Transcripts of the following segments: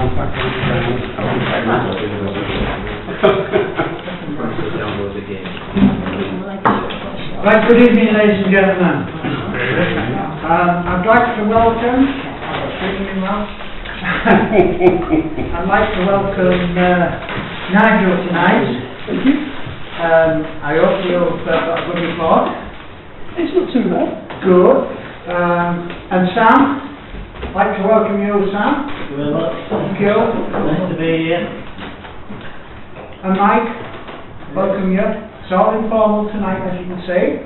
Right, good evening, ladies and gentlemen. I'd like to welcome. I'd like to welcome Nigel tonight. I hope you've got a good report. It's not too bad. Good. And Sam, I'd like to welcome you, Sam. Thank you very much. Thank you. Nice to be here. And Mike, welcome you. It's all informal tonight, as you can see.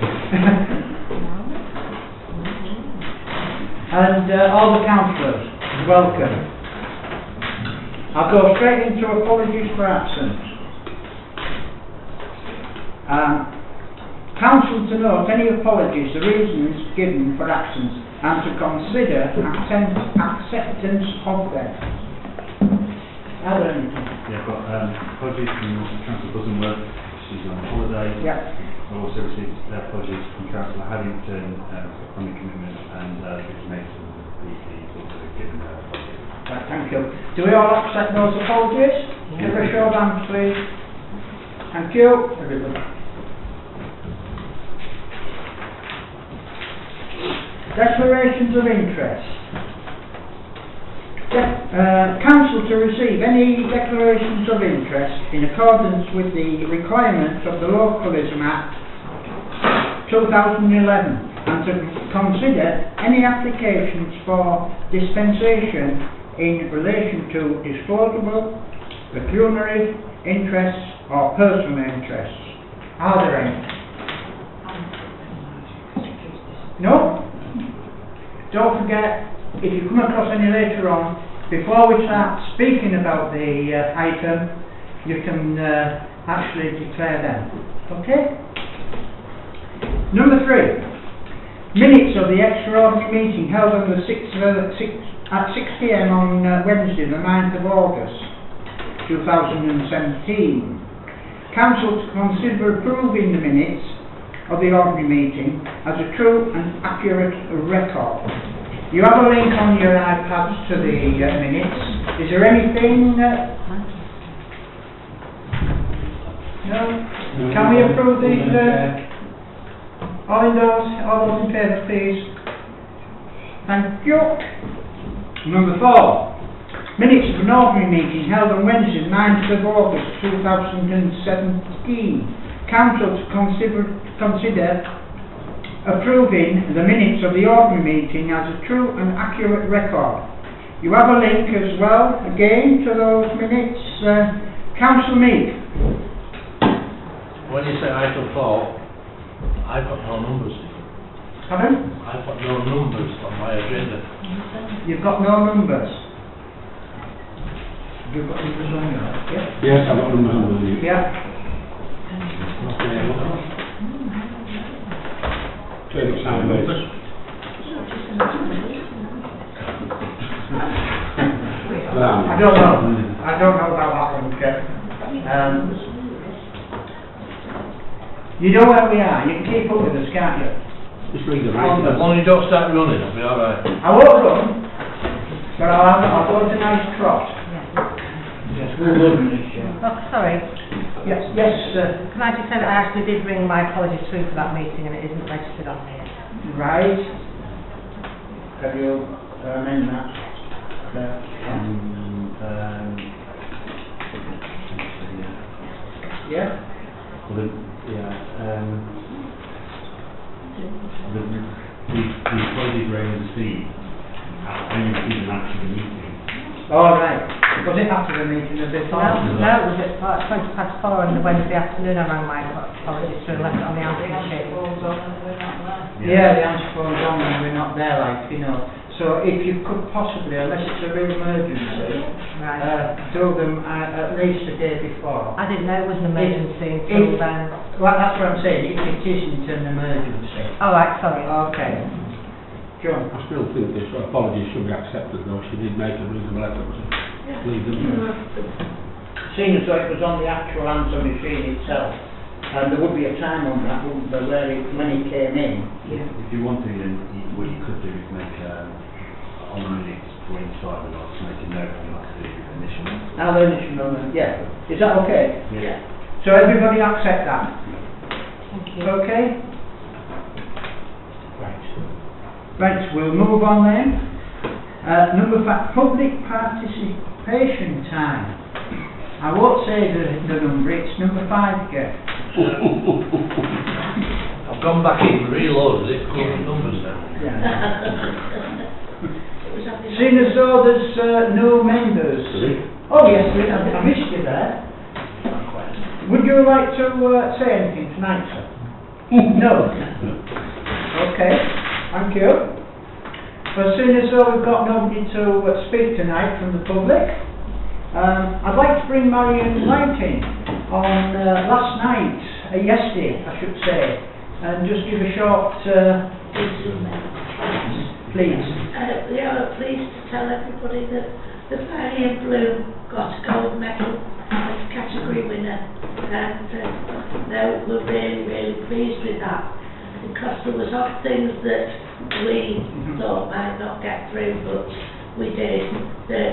And all the councillors, welcome. I'll go straight into apologies for absence. Council to note any apologies, the reasons given for absence, and to consider acceptance of them. Are there anything? Yeah, I've got apologies from Councillor Buttonworth, she's on holiday. Yeah. I've also received apologies from Councillor Haddington for funding commitment, and Vicky Mason, he's also given her apologies. Right, thank you. Do we all accept those apologies? Give a show of hands, please. Thank you, everybody. Declarations of interest. Council to receive any declarations of interest in accordance with the requirements of the Localism Act 2011 and to consider any applications for dispensation in relation to disposable, pecuniary interests or personal interests. Are there any? No? Don't forget, if you come across any later on, before we start speaking about the item, you can actually declare them. Okay? Number 3. Minutes of the extraordinary meeting held on the 6 p.m. on Wednesday, the 9th of August 2017. Council to consider approving the minutes of the ordinary meeting as a true and accurate record. You have a link on your iPads to the minutes. Is there anything? No? Can we approve these? All those in favour, please. Thank you. Number 4. Minutes of an ordinary meeting held on Wednesday, 9th of August 2017. Council to consider approving the minutes of the ordinary meeting as a true and accurate record. You have a link as well, again, to those minutes. Councillor Meek. When you say item 4, I've got no numbers. Pardon? I've got no numbers on my agenda. You've got no numbers. You've got numbers on yours? Yeah. Yes, I've got numbers on you. Yeah. Turn it sideways. I don't know. I don't know about that one, Kev. You know where we are. You can keep up with us, can't you? Just read the As right. long as you don't start running, I'll be alright. I won't run, but I'll go to a nice trot. Yes, we'll run this year. Oh, sorry. Yes, Can I just say that I actually did bring my apologies through for that meeting and it isn't registered on here. right. Have you amend that? Yeah? The apologies were received when you received an actual meeting. All right. Was it after the meeting a bit No, later? it was at 4:20 on the Wednesday afternoon I rang my apologies through and left it on the answer machine. Yeah, the answer phone's on and we're not there, like, you know. So if you could possibly, unless it's a real emergency, Right. do them at least a day before. I didn't know it was an emergency until If- then. Well, that's what I'm saying, if it isn't an emergency. Oh, right, sorry. Okay. John? I still think this apology should be accepted, though. She did make a reasonable effort to leave them. Seeing as though it was on the actual answer machine itself, and there would be a time on that, wouldn't there, where when it came in? Yeah. If you want to, then what you could do is make on the minutes for each side, and I'll make a note on that. I'll learn it from them, yeah. Is that okay? Yeah. So everybody accept that? Thank you. Okay? Right. Right, we'll move on then. Number 5, public participation time. I won't say the number, it's number 5, Jeff. I've gone back in, reloaded it, got the numbers now. Seeing as though there's no members. Oh yes, I missed you there. Would you like to say anything tonight, sir? No. Okay, thank you. Well, seeing as though we've got nobody to speak tonight from the public, I'd like to bring Marion Light in on last night, yesterday I should say, and just give a short please. We are pleased to tell everybody that the Filey and Blue got a gold medal as category winner, and we're really, really pleased with that, because there was odd things that we thought might not get through, but we did.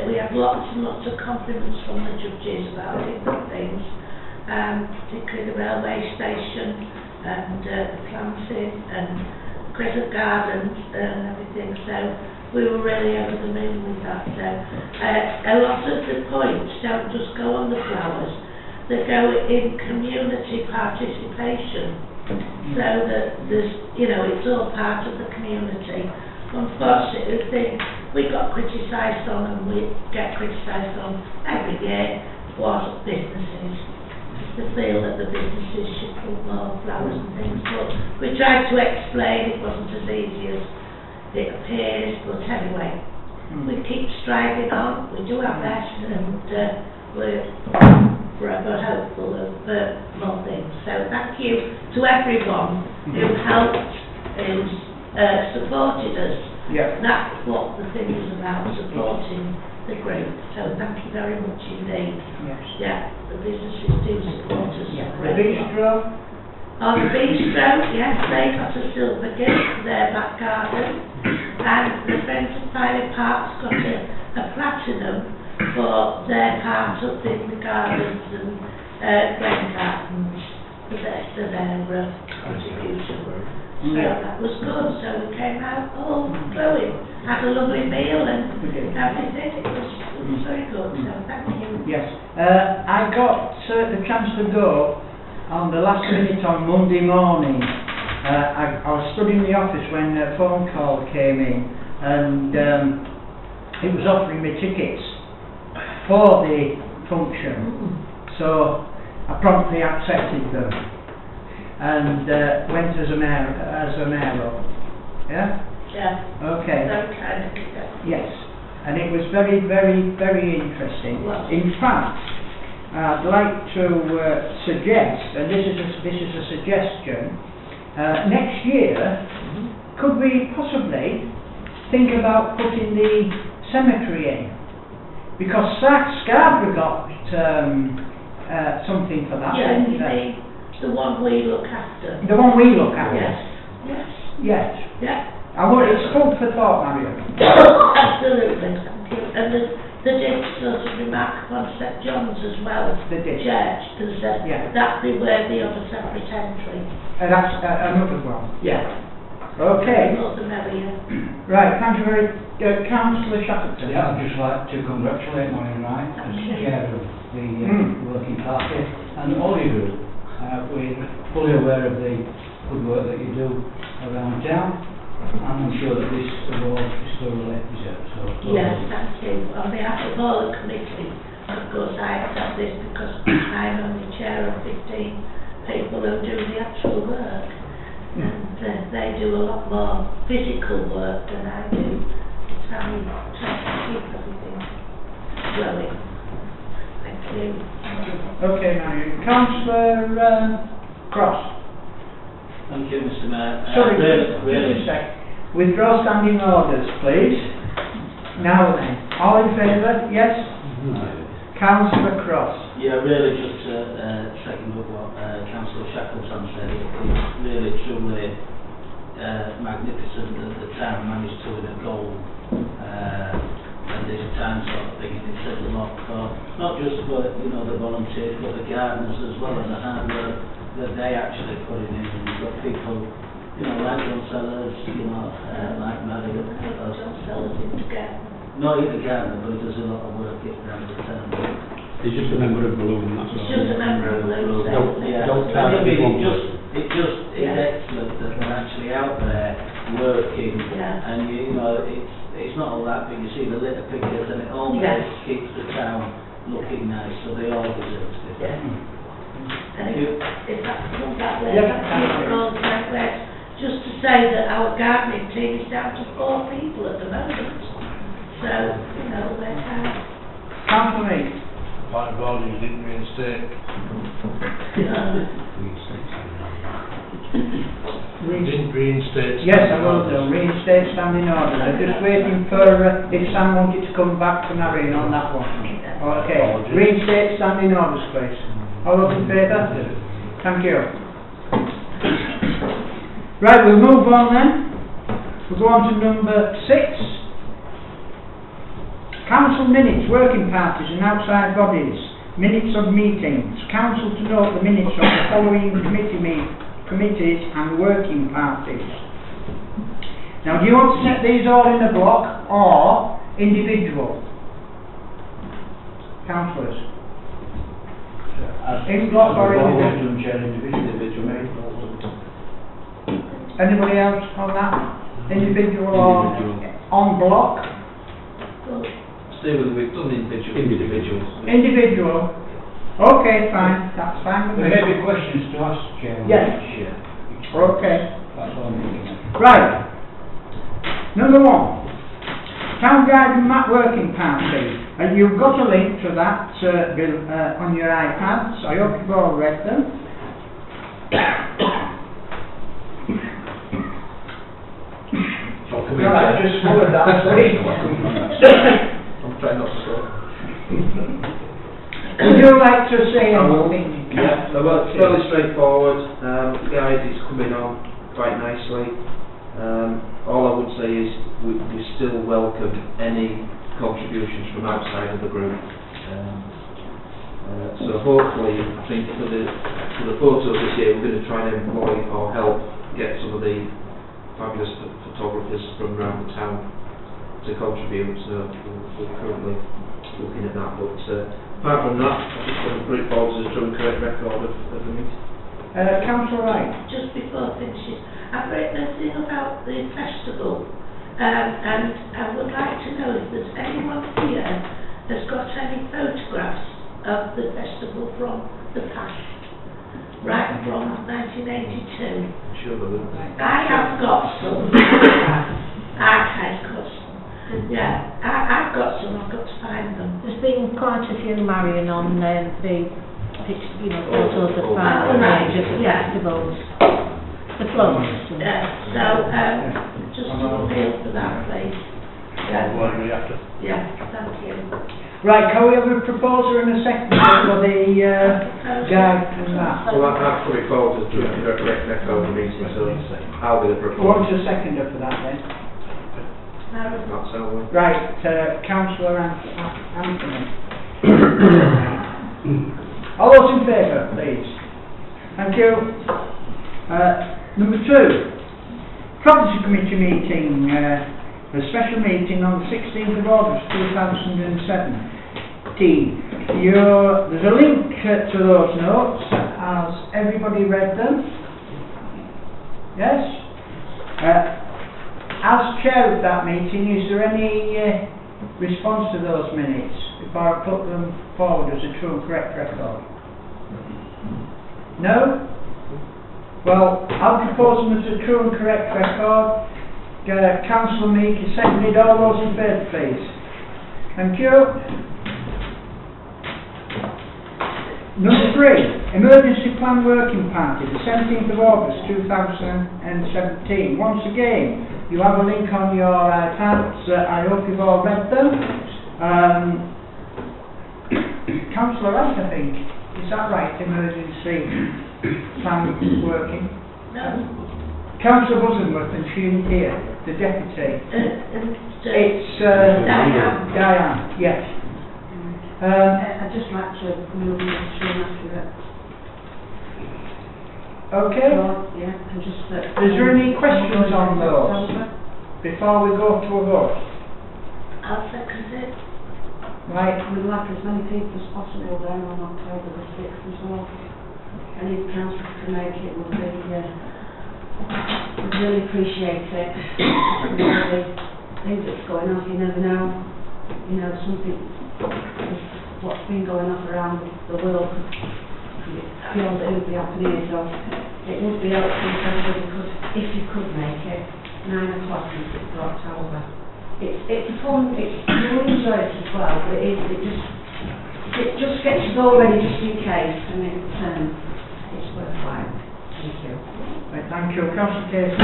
We had lots and lots of compliments from the judges about different things, particularly the railway station and the planting and Crescent Gardens and everything, so we were really over the moon with that. So a lot of the points don't just go on the flowers, they go in community participation, so that there's, you know, it's all part of the community. Unfortunately, the thing we got criticised on, and we get criticised on every year, was businesses. They feel that the businesses should put more flowers and things, but we tried to explain it wasn't as easy as it appears, but anyway, we keep striving on, we do our best, and we're forever hopeful of more things. So thank you to everyone who helped, who supported us. Yeah. That's what the thing was about, supporting the group. So thank you very much indeed. Yes. Yeah, the businesses do support us. Yeah. The bistro. Oh, the bistro, yes, they got a silver gift for their back garden, and the Friends of Filey Park's got a platinum for their part up in the gardens and Glen Gardens for their contribution. So that was good, so we came out all glowing, had a lovely meal and everything. It was very good, so thank you. Yes. I got the chance to go on the last minute on Monday morning. I was stood in the office when a phone call came in, and it was offering me tickets for the function, so I promptly accepted them and went as a mayor. Yeah? Yeah. Okay. Very kind of you. Yes, and it was very, very, very interesting. Wow. In fact, I'd like to suggest, and this is a suggestion, next year, could we possibly think about putting the cemetery in? Because Scarborough got something for that, Yeah, didn't you they? mean the one we look after. The one we look at? Yes. Yes. Yes. Yeah. It's food for thought, Marion. Absolutely. Thank you. And the did sort of remark upon St John's as well. They did. Church, because Yeah. that'd be worthy of a separate entry. That's another one. Yeah. Okay. The more the merrier. Right, thank you very much. Councillor Shackleton. Yeah, I'd just like to congratulate Marion Wright as chair of the working party and all you do. We're fully aware of the good work that you do around town, and I'm sure that this award is thoroughly deserved. So, Yes, thank you. On behalf of all the committee, of course I accept this because I'm only chair of 15 people who do the actual work. And they do a lot more physical work than I do. So I try to keep everything flowing. Thank you. Okay, Marion. Councillor Cross. Thank you, Mr. Mayor. Sorry, really, just a sec. Withdraw standing orders, please. Now then, all in favour? Yes? Councillor Cross. yeah, really just second up what Councillor Shackleton said. It's really truly magnificent that the town managed to win a gold and this time sort of thing, and it set them off for, not just for, you know, the volunteers, but the gardeners as well, and the hard work that they actually put in. And you've got people, you know, like John Sellers, you know, like Marion. John Sellers in together. Not in the garden, but he does a lot of work around the town. He's just a member of Balloon, that's all. It's just a member of Blue. Yeah, Don't I tell mean, everyone. it just is excellent that they're actually out there working, and you know, it's not all that, but you see the litter pickers, and it always keeps the town looking nice, so they all deserve it. Yeah. And if that comes that way, just to say that our gardening team is down to 4 people at the moment. So, you know, we're Councillor Mead. My God, you didn't reinstate. You didn't reinstate. Yes, I will do. Reinstate standing orders. I'm just waiting for if Sam wanted to come back to Marion on that one. Okay. Reinstate standing orders, please. All those in favour? Thank you. Right, we'll move on then. We'll go on to number 6. Council minutes, working parties and outside bodies. Minutes of meetings. Council to note the minutes of the following committees and working parties. Now, do you want to set these all in a block or individual? Councillors? In block or individual? Anybody else on that? Individual or on block? We've done individuals. Individual. Okay, fine. That's fine with There me. may be questions to ask, Chairman. Yes. Okay. That's all I'm thinking. Right. Number 1. Town Guide and Map Working Party. And you've got a link to that on your iPads. I hope you've all read them. Right, I just swallowed that, sorry. I'm trying not to say. Would you like to say anything? Yeah, well, it's fairly straightforward. Guys, it's coming on quite nicely. All I would say is we still welcome any contributions from outside of the group. So hopefully, I think for the photos this year, we're going to try and employ or help get some of the fabulous photographers from around the town to contribute. So we're currently looking at that. But apart from that, I just want to put it forward as a true and correct record of the meeting. Councillor Wright. Just before finishing, I've written a thing about the festival, and I would like to know if there's anyone here that's got any photographs of the festival from the past, right from 1982. Sure, but I have got some. I've got some. Yeah, I've got some. I've got to find them. There's been quite a few, Marion, on the photos of festivals. The flowers. So, just to appeal for that, please. Yeah, thank you. Right, can we have a proposer and a seconder for the guide and that? well, that's put it forward as a true and correct record of the meeting. So I'll be the proposer. What's a seconder for that then? That's how we. Right, Councillor Anthony. All those in favour, please. Thank you. Number 2, Property Committee meeting, a special meeting on the 16th of August 2017. There's a link to those notes. Has everybody read them? Yes? As chair of that meeting, is there any response to those minutes before I put them forward as a true and correct record? No? Well, I'll propose them as a true and correct record. Councillor Meek is seconded. All those in favour, please. Thank you. Number 3, Emergency Plan Working Party, the 17th of August 2017. Once again, you have a link on your iPads. I hope you've all read them. Councillor Wright, I think. Is that right? Emergency Plan Working? No. Councillor Butterworth, and she isn't here, the deputy. It's Diane, yes. I'd just like to move on soon after that. Okay. Yeah, and just... Is there any questions on those before we go to a vote? I'll second it. Right. We'd like as many people as possible there on October the 6th as well. Any councillors can make it would be, we'd really appreciate it. With all the things that's going on, you never know, you know, something, what's been going on around the world, beyond it would be happening, so it would be helpful if everybody could, if you could make it, 9 o'clock on 6th of October. It's a fun, you will enjoy it as well, but it just gets you go ready just in case, and it's worthwhile. Thank you. Right, thank you. Councillor Casey.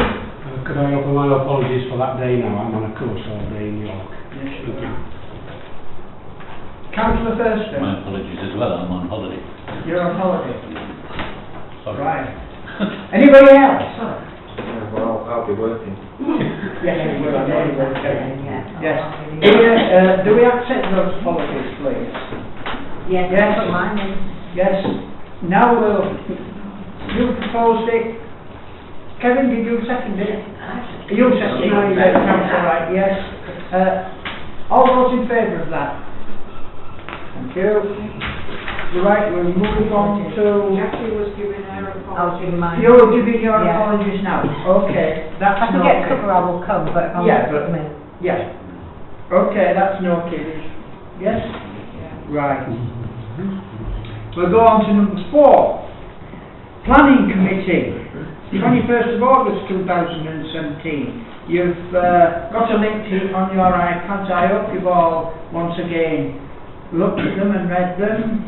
Could I offer my apologies for that day now? I'm on a course all day in York. Yes, you can. Councillor Thurston. My apologies as well, I'm on holiday. You're on holiday. Sorry. Right. Anybody else? Yeah, well, I'll be working. Yes, you will. I know you will. Yes. Do we accept those apologies, please? Yes, Yes. put mine in. Yes. Now you proposed it. Kevin, did you second it? You seconded it, Councillor Wright, yes. All those in favour of that? Thank you. Right, we'll move on to... Jackie was giving her apologies. You're giving your Yeah. apologies now. Okay, that's If I can get cover, I will come, but if I'm Yeah, not but- coming. Yeah. Okay, that's no kidding. Yes? Right. We'll go on to number 4. Planning Committee. 21st of August 2017. You've got a link to on your iPads. I hope you've all once again looked at them and read them.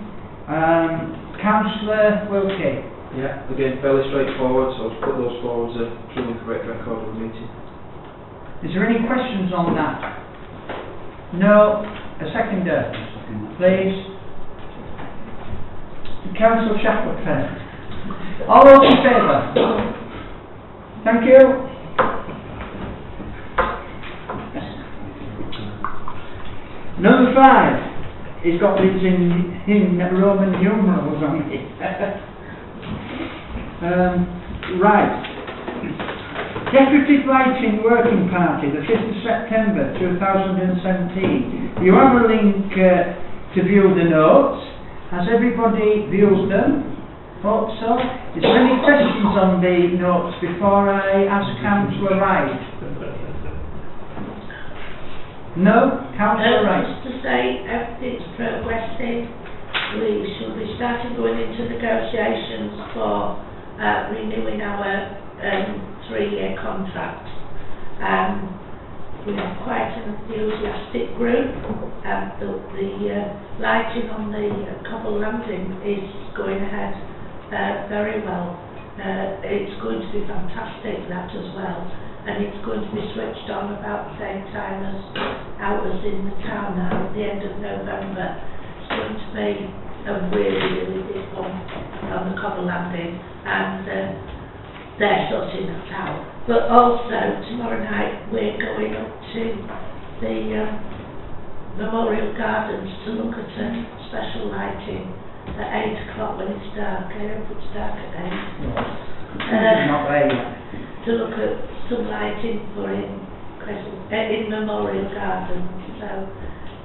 Councillor Wilkie. Yeah, again, fairly straightforward, so I'll put those forward as a truly correct record of the meeting. Is there any questions on that? No. A seconder, please. Councillor Shackleton. All those in favour? Thank you. Number 5. He's got these in Roman numerals on it. Right. Deputy Lighting Working Party, the 5th of September 2017. You have a link to view the notes. Has everybody viewed them? Hope so. Is there any questions on the notes before I ask Councillor Wright? No? Councillor Wright? Just to say, everything's progressing. We should be starting going into negotiations for renewing our 3-year contract. We have quite an enthusiastic group. The lighting on the Cobble Landing is going ahead very well. It's going to be fantastic, that as well, and it's going to be switched on about the same time as ours in the town now at the end of November. It's going to be a really big one on the Cobble Landing, and they're sorting that out. But also tomorrow night we're going up to the Memorial Gardens to look at a special lighting at 8 o'clock when it's dark. I hope it's dark at 8. Not there yet. To look at some lighting for in Memorial Gardens. So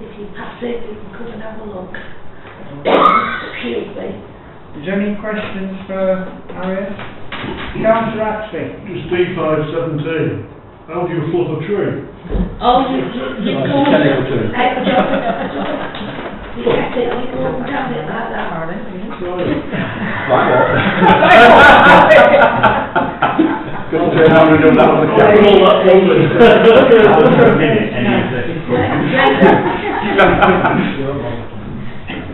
if you pass it, you can come and have a look. Excuse me. Is there any questions for Harriet? Councillor Axley. Just D517. How do you flip a tree? Oh, you Oh, go it's a technical term. you get it, you go and down it like that. Couldn't turn around and do that on the camera. All that rolling. After a minute, any of this.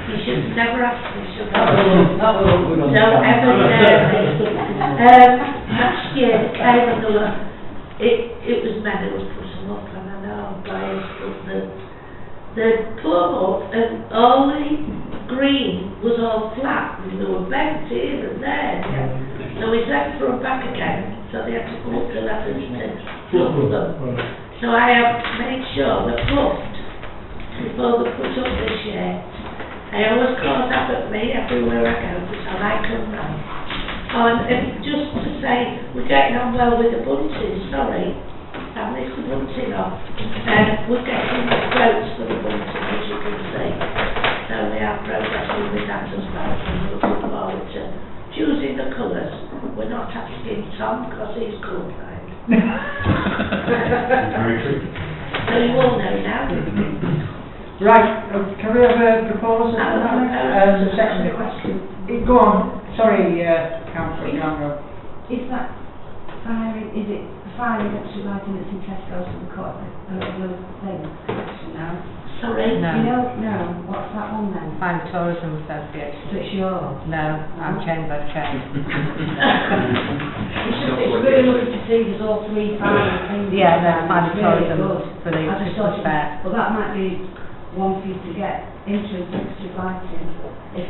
You should never ask me, should I? Don't Don't ever dare. Last year, it was men who was putting up, and I know biased, but the plumb up and all the green was all flat, and there were bents here and there. So we sent for them back again, so they had to go up the ladders to fluff them. So I have made sure they're fluffed before they put up this year. I always call that at me everywhere I go, because I like them round. And just to say, we're getting on well with the bunting, sorry. I missed the bunting off. We're getting quotes for the bunting, as you can see. So we are progressing with that as well, and we're looking forward to choosing the colours. We're not asking Tom, because he's colourblind. Very true. So you all know now. Right, can we have a proposal? The second question. Go on, sorry, Councillor Cameron. Is that firing, is it firing actually lighting that's in Tesco's and the court, the little thing, now? Sorry? No. You don't know, what's that one then? I'm Tourism Association. So it's yours? No, I'm Chamber Chair. It's really lovely to see there's all three firing things. Yeah, no, I'm It's really tourism good. for the I just thought, Christmas fair. well, that might be one for you to get into extra lighting. If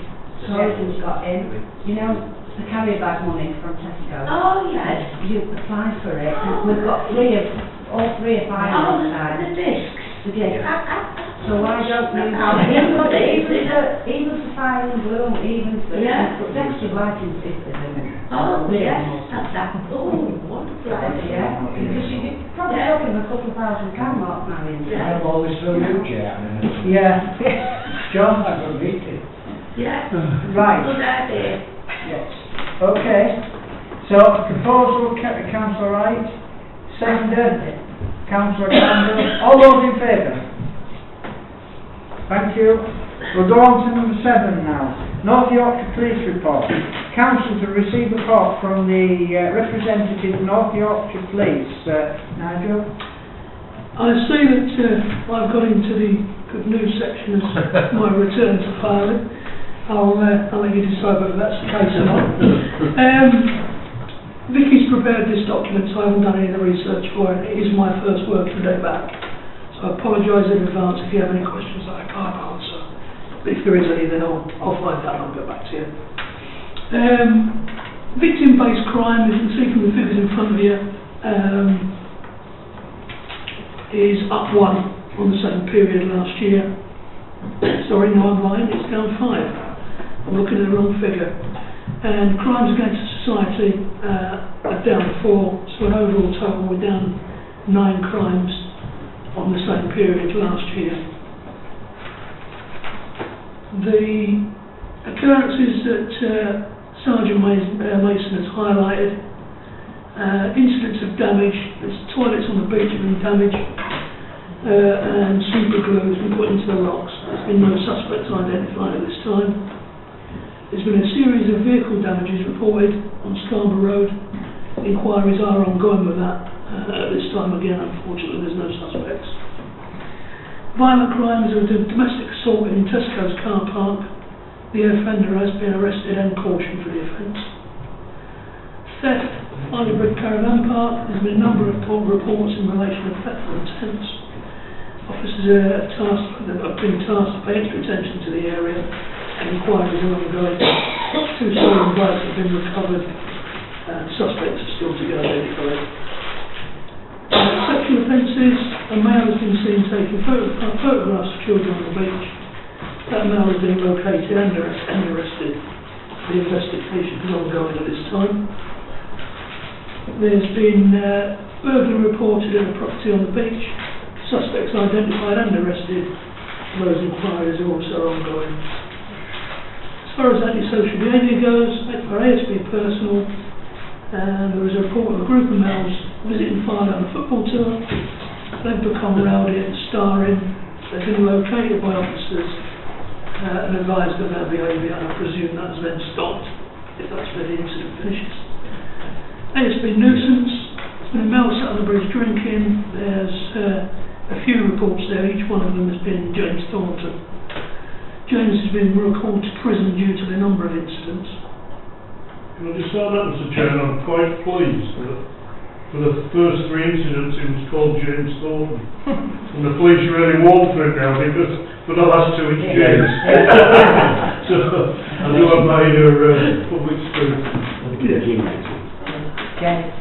tourism's got in, you know, the carrier bag money from Tesco. Oh, yes. You apply for it, and we've got all three are firing Oh, outside. the discs. The discs. So why don't you, even for fire and bloom, even for extra lighting system. Oh, yes, that's oh, wonderful idea. Yeah, because you could probably open a couple of thousand can mark now in. I've always thrown you, Chair. Yeah. John? I've got a meeting. Yeah, Right. good idea. Yes. Okay. So, proposal, Councillor Wright. Seconded, Councillor Campbell. All those in favour? Thank you. We'll go on to number 7 now. North Yorkshire Police Report. Council to receive a report from the representative of North Yorkshire Police. Nigel? I see that I've got into the good news section as my return to Filey. I'll let you decide whether that's the case or not. Vicky's prepared this document, so I haven't done any of the research for it. It is my first working day back. So I apologise in advance if you have any questions that I can't answer. But if there is any, then I'll find out and I'll get back to you. Victim-based crime, as you can see from the figures in front of you, is up 1 on the same period last year. Sorry, no, I'm lying, it's down 5. I'm looking at the wrong figure. And crimes against society are down 4, so an overall total we're down 9 crimes on the same period last year. The occurrences that Sergeant Mason has highlighted, incidents of damage, there's toilets on the beach have been damaged, and super glue has been put into the locks. There's been no suspects identified at this time. There's been a series of vehicle damages reported on Scarborough Road. Inquiries are ongoing with that. At this time again, unfortunately, there's no suspects. Violent crimes of domestic assault in Tesco's car park. The offender has been arrested and cautioned for the offence. Theft, Filey Caravan Park. There's been a number of reports in relation to theft and attempts. Officers have been tasked to pay extra attention to the area, and inquiries are ongoing. 2 stolen bikes have been recovered, and suspects are still to be identified. Sexual offences, a male has been seen taking photographs of children on the beach. That male has been located and arrested. The investigation is ongoing at this time. There's been burglary reported at a property on the beach. Suspects identified and arrested. Those inquiries are also ongoing. As far as antisocial behaviour goes, for ASB personal, and there was a report of a group of males visiting Filey on a football tour. They've become rowdy and starring. They've been located by officers and advised of their behaviour, and I presume that's then stopped if that's where the incident finishes. ASB nuisance. There's been a male sat on the bridge drinking. There's a few reports there. Each one of them has been James Thornton. James has been recalled to prison due to the number of incidents. Can I just say that, Mr. Chairman, I'm quite pleased that for the first 3 incidents it was called James Thornton. And the police really warm for it now, because for the last 2 it's James. So I do admire your public spirit. James.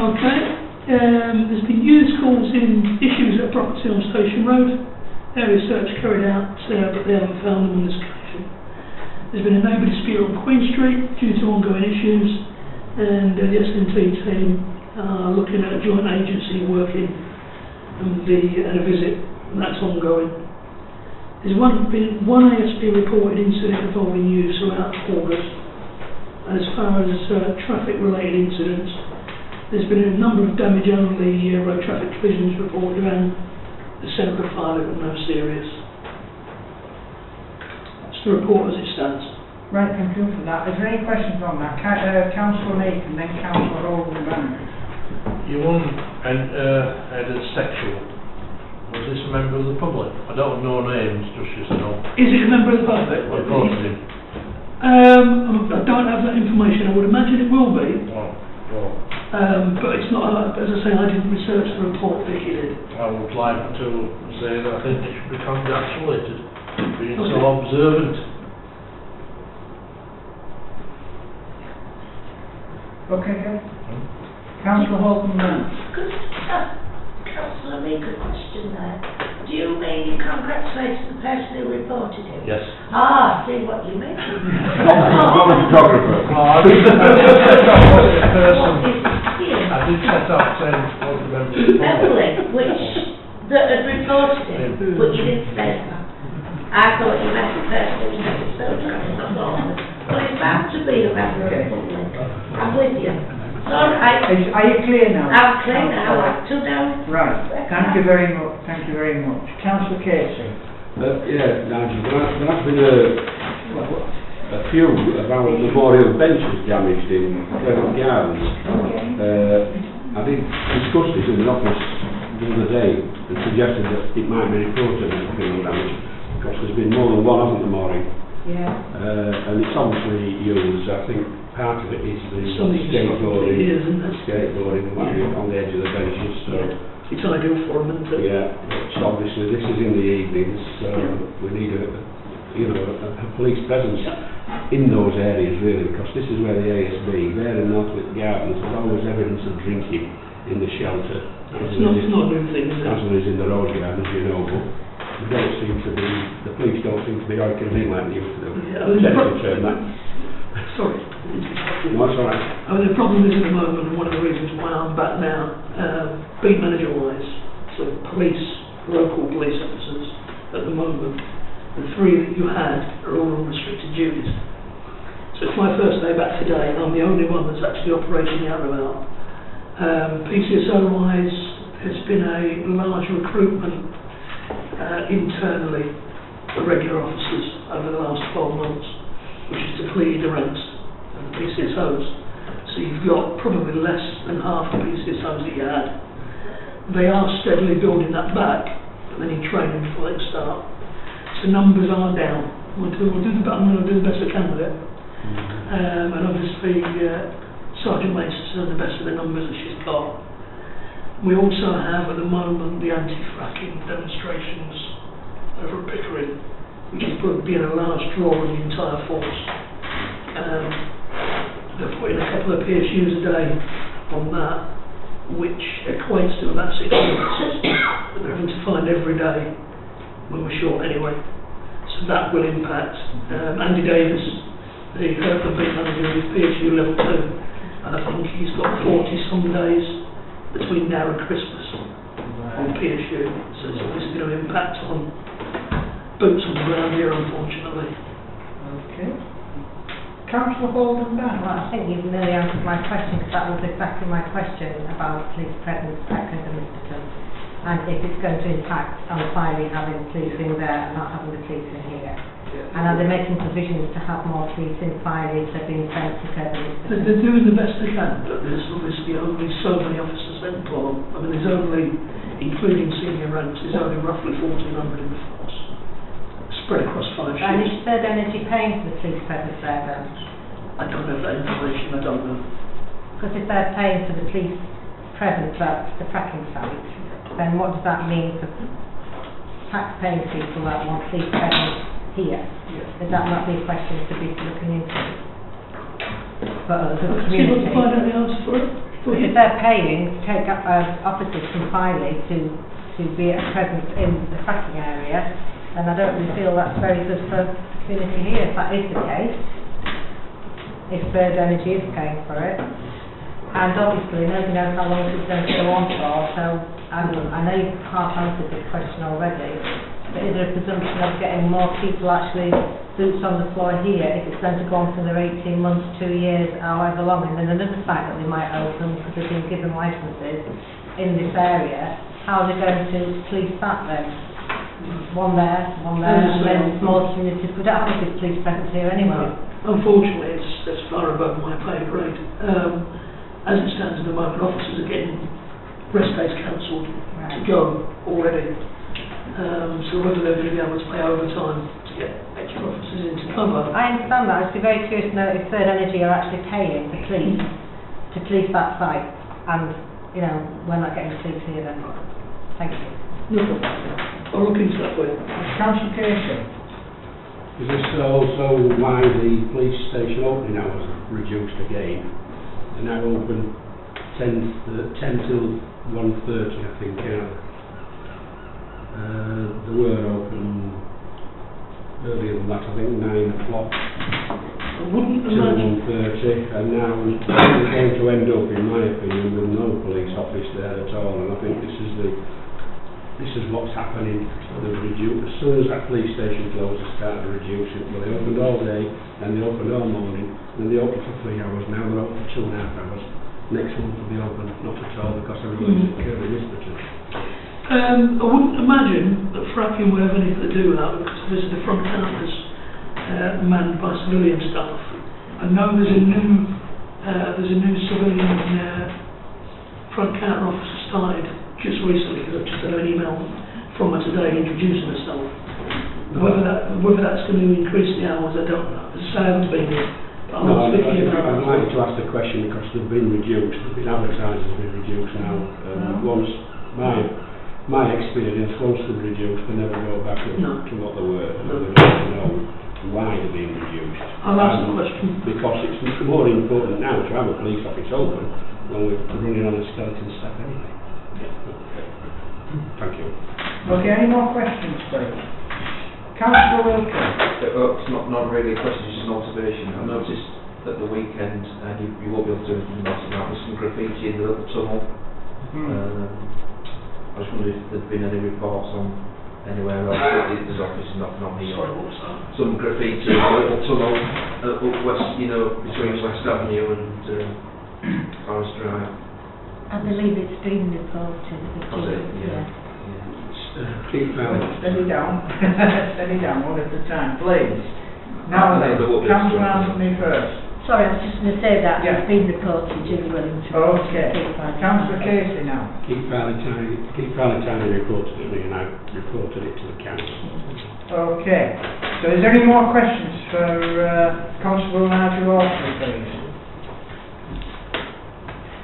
Okay. There's been used calls in issues at a property on Station Road. Area search carried out, but they haven't found them on this occasion. There's been a neighbour dispute on Queen Street due to ongoing issues, and the S&T team are looking at a joint agency working and a visit, and that's ongoing. There's been one ASB reported incident involving use throughout August. As far as traffic-related incidents, there's been a number of damage-only road traffic collisions reported around the centre of Filey, but no serious. That's the report as it stands. Right, thank you for that. Is there any questions on that? Councillor Nathan, then Councillor Holden. You won head of sexual. Was this a member of the public? I don't know names, just so you know. Is it a member of the public? Reported him. I don't have that information. I would imagine it will be. But it's not, as I say, I didn't research the report that you did. I would like to say that I think it should be congratulated for being so observant. Okay, good. Councillor Holden then. Councillor, make a question there. Do you mean you congratulate the person who reported him? Yes. Ah, I see what you mean. I'm a photographer. I did set up what the person. What is it here? I did set up saying what the member of the public. Emily, that had reported him, but you didn't say that. I thought you meant the person who was at the photographer. But it's bound to be a member of the public. I'm with you. It's all right. Are you clear now? I'm clear now. Up to now. Right. Thank you very much. Thank you very much. Councillor Casey. Yeah, Nigel, there has been a few of our memorial benches damaged in Clement Gardens. I did discuss this in the office the other day and suggested that it might be reported as criminal damage, because there's been more than one, hasn't there, Maureen? Yeah. And it's obviously used. I think part of it is the skateboarding on the edge of the benches. So it's ideal for them, isn't it? yeah, so obviously this is in the evenings, so we need a police presence in those areas really, because this is where the ASB, there in Northwick Gardens, there's always evidence of drinking in the shelter. It's not a new thing, is it? As there is in the Rose Garden, as you know, but we don't seem to be, the police don't seem to be oiking in like they used to do. Sorry. No, it's all right. I mean, the problem is at the moment, and one of the reasons why I'm back now, beat manager-wise, so police, local police officers, at the moment, the three that you had are all on restricted duties. So it's my first day back today, and I'm the only one that's actually operating out and about. PCSO-wise, there's been a large recruitment internally for regular officers over the last 12 months, which has depleted the ranks of the PCSOs. So you've got probably less than half the PCSOs that you had. They are steadily building that back, but they need training before they start. So numbers are down. I'm going to do the best I can with it. And obviously Sergeant Mace has done the best of the numbers that she's got. We also have at the moment the anti-fracking demonstrations over at Pickering, which is being a large draw on the entire force. They're putting a couple of PSUs a day on that, which equates to about 6 officers that they're having to find every day when we're short anyway. So that will impact. Andy Davis, the beat manager of PSU level 2, and I think he's got 40 some days between now and Christmas on PSU. So it's obviously going to impact on boots on the ground here, unfortunately. Okay. Councillor Holden back. Well, I think you've nearly answered my question, because that was exactly my question about police presence at Middleton, and if it's going to impact on Filey having police in there and not having the police in here. And are they making provisions to have more police in Filey to being sent to Middleton? They're doing the best they can, but there's obviously only so many officers they can put on. I mean, there's only, including senior ranks, there's only roughly 1,400 in the force, spread across 5 shifts. And is Third Energy paying for the police presence there then? I don't have that information, I don't know. Because if they're paying for the police presence at the fracking site, then what does that mean for tax-paying people that want police presence here? Would that not be a question to be looking into? For the See if I can community? find out the answer for it. If they're paying to take up officers from Filey to be at present in the fracking area, then I don't really feel that's very good for the community here, if that is the case. If Bird Energy is paying for it. And obviously nobody knows how long it's going to go on for, so I know you've half answered this question already, but is there a presumption of getting more people actually boots on the floor here if it's going to go on for another 18 months, 2 years, however long, and then another site that they might open because they've been given licences in this area, how are they going to police that then? One there, and then more communities. We don't have a big police presence here anyway. Unfortunately, it's far above my pay grade. As it stands at the moment, officers are getting rest days cancelled to go already. So whether they're going to be able to pay overtime to get extra officers in to cover. I understand that. I'd be very curious to know if Third Energy are actually paying the police to police that site, and we're not getting the police here then. Thank you. No problem. I'll look into that for you. Councillor Casey. Is this also why the police station opening hours are reduced again? They're now open 10 till 1:30, I think. They were open earlier than that, I think 9 o'clock till 1:30, and now we're going to end up, in my opinion, with no police office there at all, and I think this is what's happening. As soon as that police station closes, start to reduce it. Well, they opened all day, then they opened all morning, then they opened for 3 hours, now they're open for 2.5 hours. Next month will be open not at all because everybody's incurring this budget. I wouldn't imagine that fracking would have anything to do with that, because there's the front counters manned by civilian staff. I know there's a new civilian front counter officer started just recently, because I've just had an email from her today introducing herself. Whether that's going to increase the hours, I don't know. As I say, I haven't been here. But I'd like to ask the question because they've been reduced, they've been advertised as being reduced now. Once my experience, once they're reduced, they never go back to what they were. They don't know why they're being reduced. I'll ask the question. Because it's more important now to have a police office open when we're running on a skeleton staff anyway. Thank you. Okay, any more questions, please? Councillor Wilkie. It's not really a question, it's just an observation. I noticed at the weekend, and you won't be able to do anything about it now, there's some graffiti in the little tunnel. I just wondered if there'd been any reports on anywhere else. There's obviously not here. Some graffiti in the little tunnel up west, between West Avenue and Forest Drive. I believe it's been reported. Steady down. Steady down, one at a time, please. Now then, Councillor Anthony first. Sorry, I was just going to say that Yeah. it's been reported to Wellington. Okay, Councillor Casey now. Keep Filey Town reported it, and I reported it to the council. Okay, so is there any more questions for Constable Nigel Orford, please?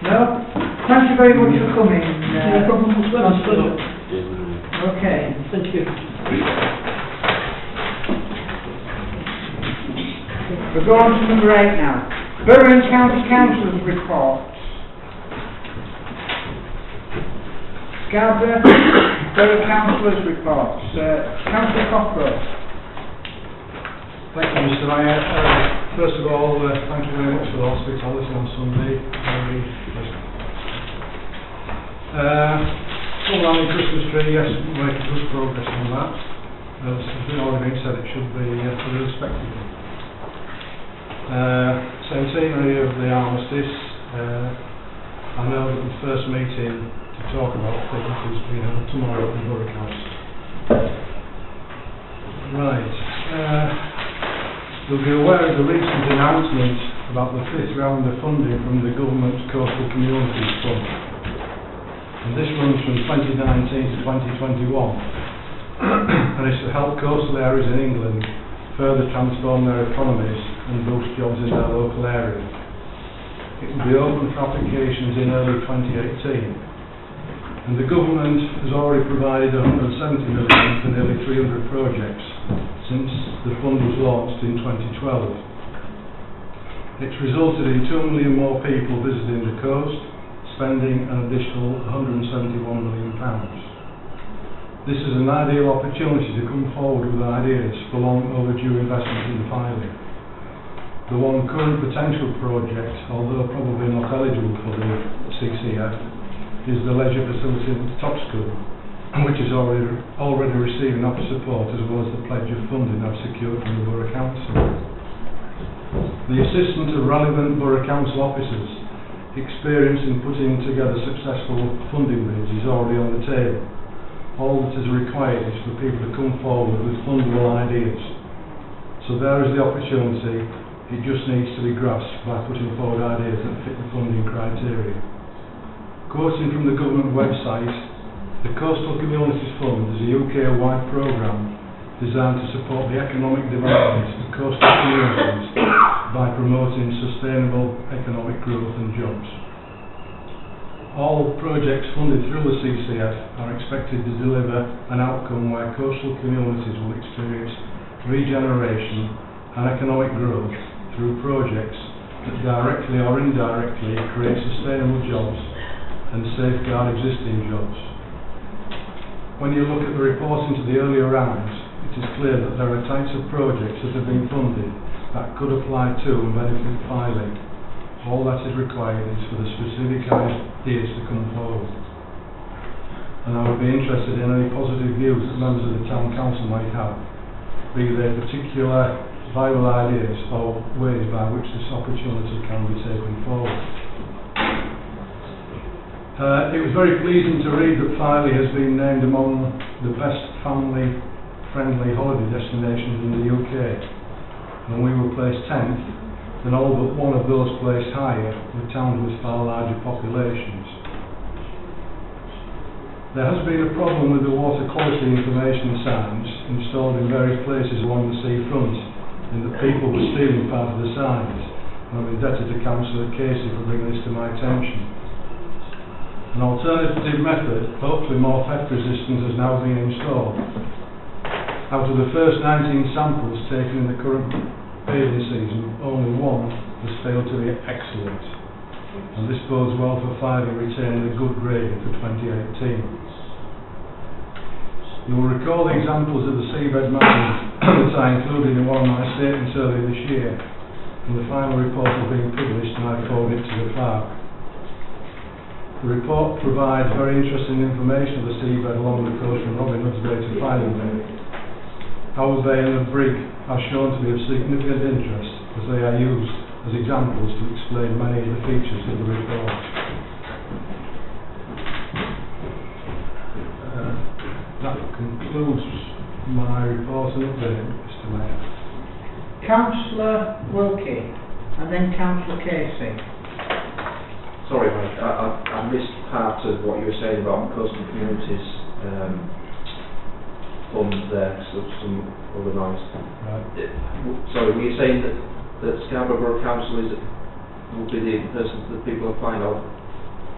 No? Thank you very much for coming. No problem whatsoever. Okay. Thank you. We'll go on to number 8 now. Borough and County Council's reports. Scarborough Borough Councillors' reports. Councillor Cockroach. Thank you, Mr. Mayor. First of all, thank you very much for the hospitality on Sunday. Very pleasant. All around the Christmas tree, yes, we're making good progress on that. As has already been said, it should be really spectacular. Centenary of the armistice. I know that the first meeting to talk about things is being held tomorrow at the Borough Council. Right. You'll be aware of the recent announcement about the 5th round of funding from the Government Coastal Communities Fund. And this runs from 2019 to 2021. And it's to help coastal areas in England further transform their economies and boost jobs in their local area. It will be open for applications in early 2018. And the government has already provided 170 million for nearly 300 projects since the fund was launched in 2012. It's resulted in 2 million more people visiting the coast, spending an additional £171 million. This is an ideal opportunity to come forward with ideas for long overdue investment in the Filey. The one current potential project, although probably not eligible for the CCF, is the leisure facility at the top school, which is already receiving offer support as well as the pledge of funding I've secured from the Borough Council. The assistance of relevant Borough Council officers experienced in putting together successful funding bids is already on the table. All that is required is for people to come forward with fundable ideas. So there is the opportunity. It just needs to be grasped by putting forward ideas that fit the funding criteria. Quoting from the government website, the Coastal Communities Fund is a UK-wide programme designed to support the economic development of coastal communities by promoting sustainable economic growth and jobs. All projects funded through the CCF are expected to deliver an outcome where coastal communities will experience regeneration and economic growth through projects that directly or indirectly create sustainable jobs and safeguard existing jobs. When you look at the reporting to the earlier rounds, it is clear that there are types of projects that have been funded that could apply to and benefit Filey. All that is required is for the specific ideas to come forward. And I would be interested in any positive views that members of the Town Council might have, be they particular viable ideas or ways by which this opportunity can be taken forward. It was very pleasing to read that Filey has been named among the best family-friendly holiday destinations in the UK, and we were placed 10th, and all but one of those placed higher with towns with far larger populations. There has been a problem with the water quality information signs installed in various places along the seafront, in that people were stealing part of the signs, and I'm indebted to Councillor Casey for bringing this to my attention. An alternative method, hopefully more theft resistant, has now been installed. Out of the first 19 samples taken in the current bathing season, only one has failed to be excellent, and this bodes well for Filey retaining a good rating for 2018. You will recall the examples of the seabed mapping that I included in one of my statements earlier this year, and the final report is being published and I forwarded it to the clerk. The report provides very interesting information of the seabed along the coast from Robin Hood's Bay to Filey Bay. Howell Bay and the Brig are shown to be of significant interest as they are used as examples to explain many of the features of the report. That concludes my report and update, Mr. Mayor. Councillor Wilkie and then Councillor Casey. Sorry, Mike, I missed part of what you were saying about coastal communities fund there, so some other noise. Right. Sorry, were you saying that Scarborough Borough Council will be the person that people applying on,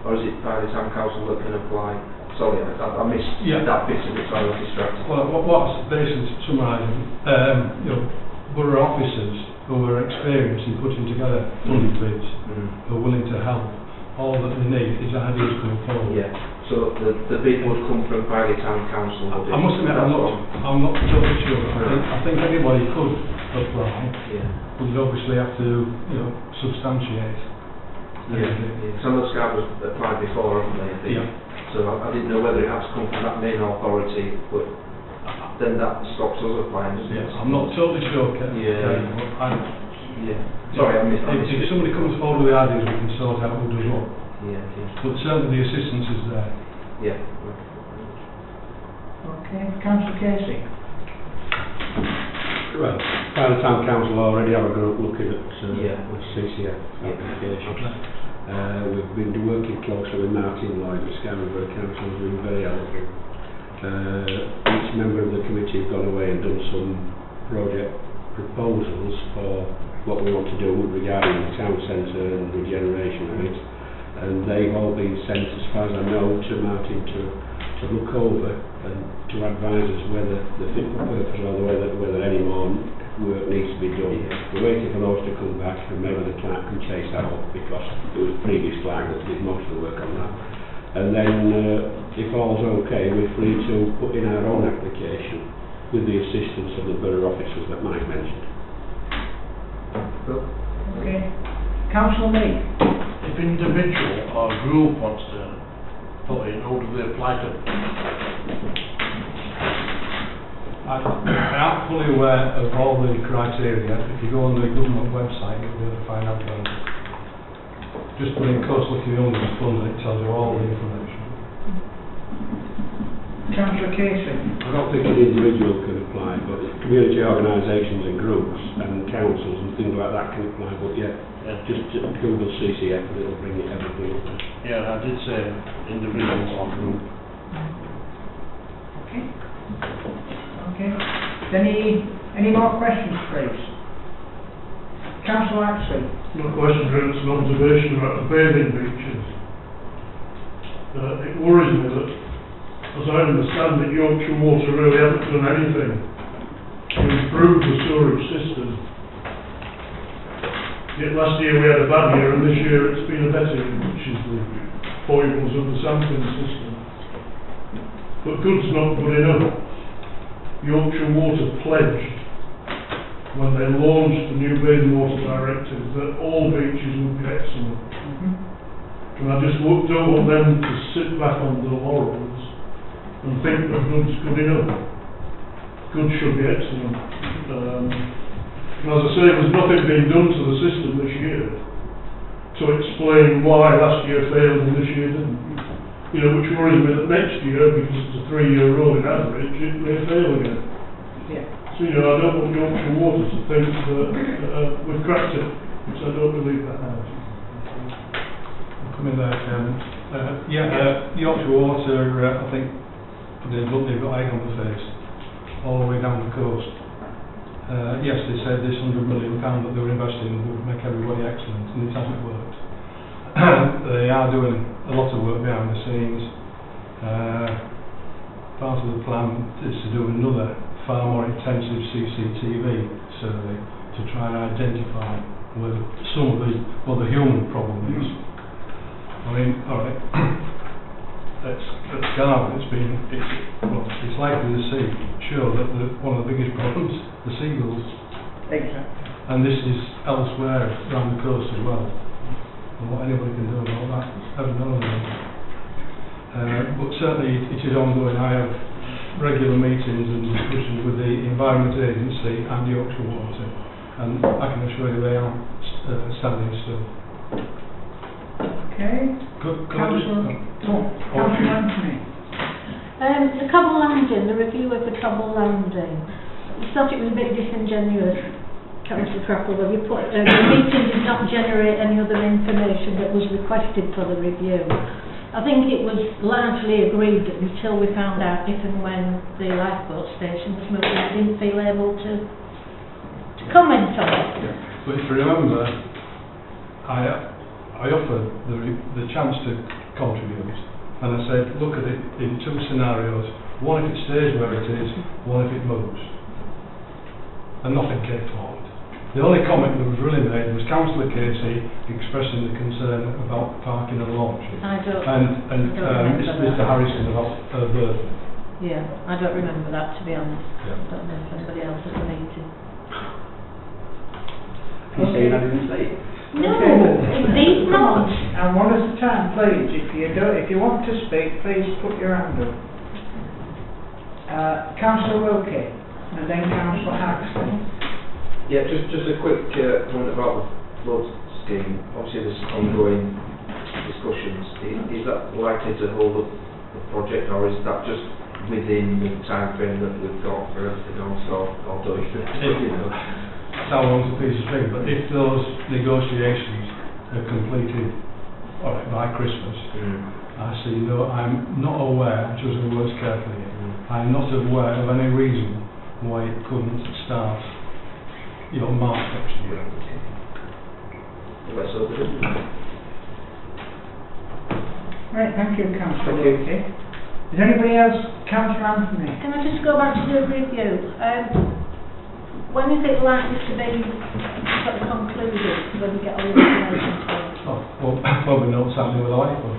or is it Filey Town Council that can apply? Sorry, I missed that bit of it, so I was distracted. Well, what's basically summarising, borough officers who are experienced in putting together funding bids, who are willing to help. All that they need is ideas going forward. Yeah. So the bid would come from Filey Town Council. I must admit, I'm not totally sure. I think anybody could apply. Yeah. But you'd obviously have to, substantiate. Yeah. Some of the Scarboroughs applied before, haven't they? Yeah. So I didn't know whether it had to come from that main authority, but then that stops us applying, doesn't it? I'm not totally sure, Ken. Sorry, I missed that. If somebody comes forward with ideas, we can sort out who does what. Yeah. But certainly the assistance is there. Yeah. Okay, Councillor Casey. Well, Filey Town Council already have a group looking at the CCF application. We've been working closely with Martin Lloyd at Scarborough Council, who's been very helpful. Each member of the committee have gone away and done some project proposals for what we want to do regarding the town centre and regeneration of it, and they've all been sent, as far as I know, to Martin to look over and to advise us whether they're fit for purpose or whether any more work needs to be be done. We're waiting for those to come back, and maybe the clerk can chase that up, because there was a previous clerk that did most of the work on that. And then, if all's okay, we're free to put in our own application with the assistance of the borough officers that Mike mentioned. Okay. Councillor Meek. If individual or group wants to put in, how do they apply to? I am fully aware of all the criteria. If you go on the government website, you'll be able to find out about it. Just put in coastal communities fund and it tells you all the information. Councillor Casey. I don't think an individual can apply, but community organisations and groups and councils and things like that can apply, but yeah, just Google CCF and it'll bring it everything up. Yeah, I did say individual or group. Okay. Okay. Any more questions, please? Councillor Axley. No question, it's an observation about the bathing beaches. It worries me that, as I understand it, Yorkshire Water really haven't done anything to improve the sewerage system. Yet last year we had a bad year, and this year it's been a better year, which is the foibles of the sampling system. But good's not good enough. Yorkshire Water pledged, when they launched the new bathing water directive, that all beaches would be excellent. And I just don't want them to sit back on the laurels and think that good's good enough. Good should be excellent. And as I say, there's nothing being done to the system this year to explain why last year failed and this year didn't. You know, which worries me that next year, because it's a 3-year rolling average, it may fail again. Yeah. So, you know, I don't want Yorkshire Water to think that we've cracked it, which I don't believe that has. I'll come in there, Chairman. Yorkshire Water, I think, they've got egg on the face, all the way down the coast. Yes, they said this £100 million that they were investing would make everybody excellent, and it hasn't worked. They are doing a lot of work behind the scenes. Part of the plan is to do another far more intensive CCTV survey to try and identify where what the human problem is. I mean, all right, let's Garve, it's likely to see, sure, that one of the biggest problems, the seagulls. Exactly. And this is elsewhere around the coast as well. And what anybody can do about that, heaven knows. But certainly it is ongoing. I have regular meetings and discussions with the Environment Agency and Yorkshire Water, and I can assure you they aren't standing still. Okay. Councillor Anthony. The cobble landing, the review of the cobble landing. I thought it was a bit disingenuous, Councillor Crackle, where you put the meeting did not generate any other information that was requested for the review. I think it was largely agreed that until we found out if and when the lifeboat station was moving, I didn't feel able to comment on it. But if you remember, I offered the chance to contribute, and I said, look at it in 2 scenarios. One if it stays where it is, one if it moves. And nothing came forward. The only comment that was really made was Councillor Casey expressing the concern about parking and launches. And Mr Harrison about Burton. Yeah, I don't remember that, to be honest. Yeah. I don't know if anybody else at the meeting. Are you saying I didn't say it? No, indeed not. And one at a time, please. If you want to speak, please put your hand up. Councillor Wilkie, and then Councillor Haxton. Yeah, just a quick comment about the flood scheme. Obviously there's ongoing discussions. Is that likely to hold up the project, or is that just within the time frame that we've got for everything else, or do you know? How long's a piece of string, but if those negotiations are completed by Christmas, I'm not aware, I'm choosing the words carefully, I'm not aware of any reason why it couldn't start, March next year. Let's hope it is. Right, thank you, Councillor Wilkie. Is anybody else? Councillor Anthony. Can I just go back to the review? When is it likely to be sort of concluded, when we get all the information to it? Well, we know what's happening with the lifeboat.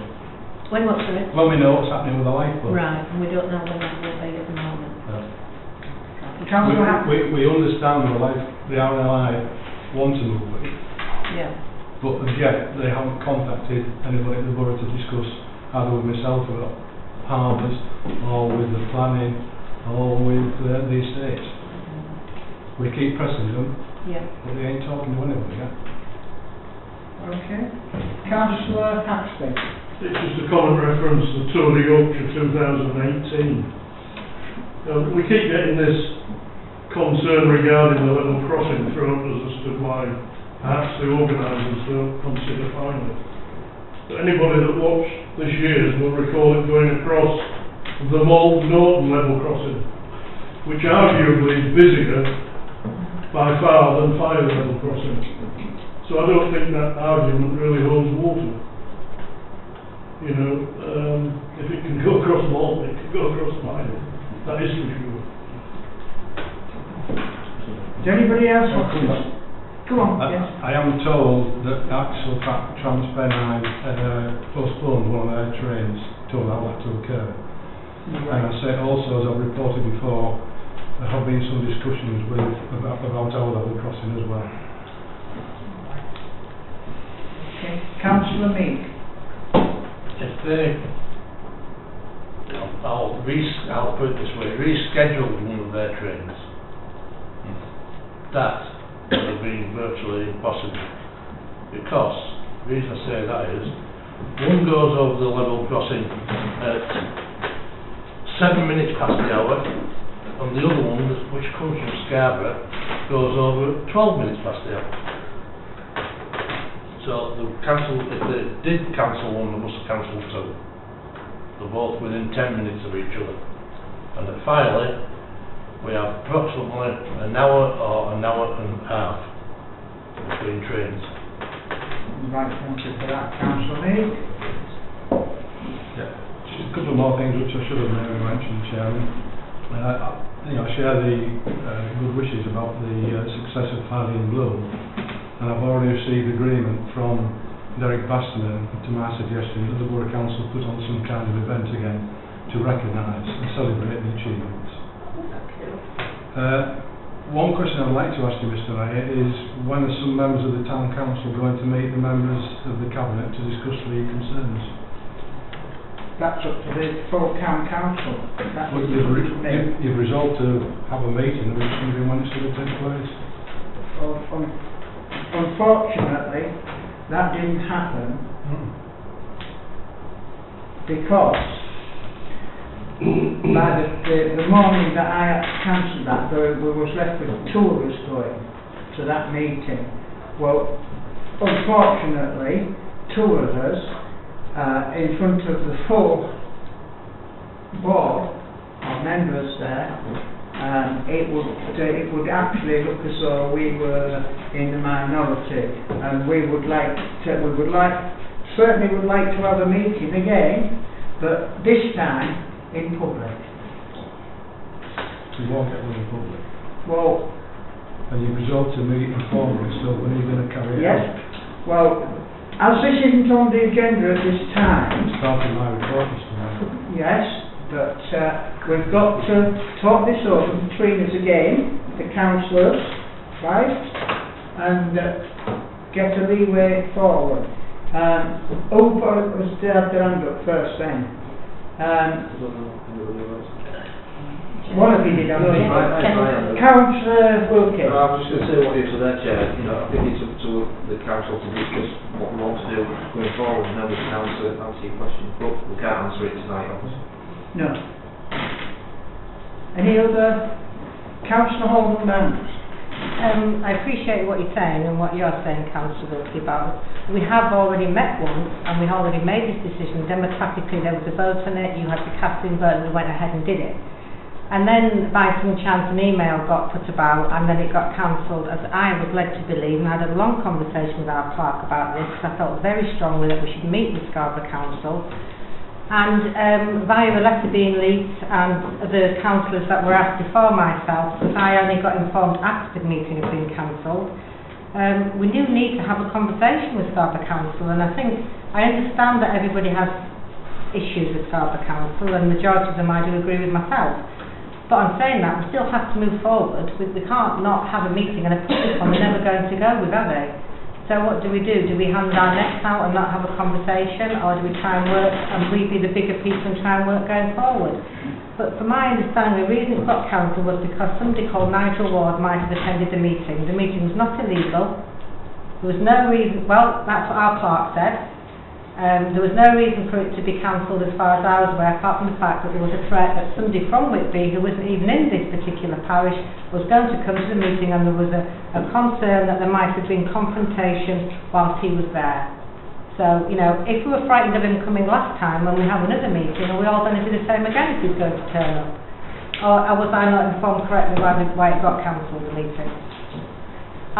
When what's it? Well, we know what's happening with the lifeboat. Right, and we don't know when that will be at the moment. Councillor We understand the RLI want to move it, Yeah. but as yet they haven't contacted anybody at the borough to discuss either with myself or Harbours, or with the planning, or with the estates. We keep pressing them, Yeah. but they ain't talking to anybody yet. Okay. Councillor Haxby. It's just a common reference to Tour de Yorkshire 2018. We keep getting this concern regarding the level crossing thrown at us as to why perhaps the organisers don't consider filing it. But anybody that watched this year's will recall it going across the Mold Norton level crossing, which arguably is busier by far than Filey level crossing. So I don't think that argument really holds water. You know, if it can go across Mold, it can go across Filey. That is for sure. Does anybody else want to? Go on, yes. I am told that Axel Transpennine postponed one of their trains to allow that to occur. And I say also, as I've reported before, there have been some discussions about our level crossing as well. Okay. Councillor Meek. If they, I'll put it this way, rescheduled one of their trains, that would have been virtually impossible. Because, the reason I say that is, one goes over the level crossing at 7 minutes past the hour, and the other one, which comes from Scarborough, goes over at 12 minutes past the hour. So the council, if they did cancel one, they must cancel two. They're both within 10 minutes of each other. And at Filey, we have approximately an hour or an hour and a half between trains. Right, thank you for that, Councillor Meek. Yeah. Just a couple of more things which I should have maybe mentioned, Chairman. I share the good wishes about the success of Filey in Blue, and I've already received agreement from Derek Basterman to my suggestion that the Borough Council put on some kind of event again to recognise and celebrate the achievements. One question I'd like to ask you, Mr. Ayer, is when are some members of the Town Council going to meet the members of the Cabinet to discuss the concerns? That's up to the full Town Council. Well, you've resolved to have a meeting, and we're just wondering when it's going to take place. Unfortunately, that didn't happen because by the morning that I had to cancel that, we was left with tours going to that meeting. Well, unfortunately, two of us in front of the full board of members there, it would actually look as though we were in the minority, and we would certainly would like to have a meeting again, but this time in public. You won't get one in public. Well, and you've resolved to meet informally, so when are you going to carry it yes. out? Well, as this isn't on the agenda at this time, Starting my report, Mr. Mayor. yes, but we've got to talk this over between us again, the councillors, right, and get a leeway forward. Who was their hand up first then? One of you did, I know. Councillor Wilkins. I was just going to say what you said there, Chair. I think it's up to the council to discuss what we want to do going forward, and then we can answer your question. But we can't answer it tonight, obviously. No. Any other? Councillor Holden-Banks. I appreciate what you're saying and what you're saying, Councillor Wilkie, about we have already met once and we already made this decision democratically. There was a vote on it, you had the casting vote, and we went ahead and did it. And then by some chance an email got put about and then it got cancelled, as I was led to believe, and I had a long conversation with our clerk about this because I felt very strongly that we should meet with Scarborough Council And via a letter being leaked and the councillors that were asked before myself, because I only got informed after the meeting had been cancelled, we do need to have a conversation with Scarborough Council, and I understand that everybody has issues with Scarborough Council, and the majority of them I do agree with myself. But I'm saying that we still have to move forward. We can't not have a meeting and a public one we're never going to go with, are they? So what do? Do we hand our necks out and not have a conversation, or do we try and work and we be the bigger people and try and work going forward? But from my understanding, the reason it got cancelled was because somebody called Nigel Ward might have attended the meeting. The meeting was not illegal. There was no reason, well, that's what our clerk said. There was no reason for it to be cancelled as far as I was aware, apart from the fact that there was a threat that somebody from Whitby, who wasn't even in this particular parish, was going to come to the meeting, and there was a concern that there might have been confrontation whilst he was there. So, you know, if we were frightened of him coming last time when we have another meeting, are we all going to do the same again if he's going to turn up? Or was I not informed correctly why it got cancelled, the meeting?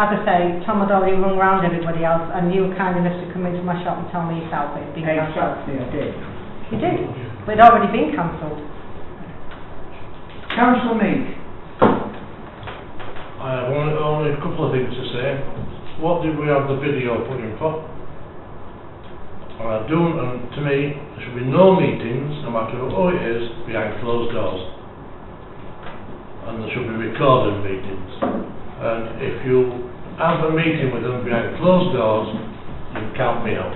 As I say, Tom had already rung round everybody else, and you were kind enough to come into my shop and tell me yourself that it'd been cancelled. Exactly, I did. You did? But it'd already been cancelled. Councillor Meek. I have only a couple of things to say. What did we have the video put in for? And to me, there should be no meetings, no matter who it is, behind closed doors. And there should be recorded meetings. And if you have a meeting with them behind closed doors, you count me out.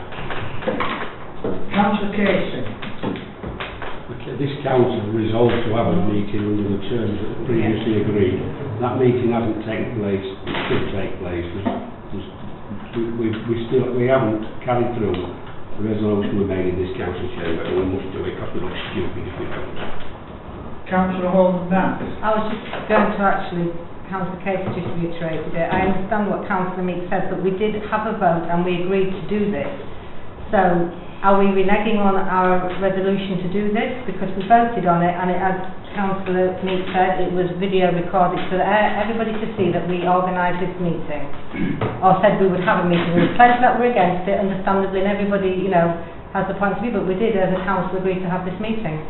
Councillor Casey. This council resolved to have a meeting under the terms that were previously agreed. That meeting hasn't taken place, it should take place. We haven't carried through the resolution we made in this council chamber, and we must do it because we look stupid if we don't. Councillor Holden Banks. I was just going to actually, Councillor Casey just reiterated it. I understand what Councillor Meek said, but we did have a vote and we agreed to do this. So, are we reneging on our resolution to do this? Because we voted on it, and as Councillor Meek said, it was video recorded so that everybody could see that we organised this meeting, or said we would have a meeting. There was plenty that were against it, understandably, and everybody, you know, has the point of view, but we did, as a council, agree to have this meeting.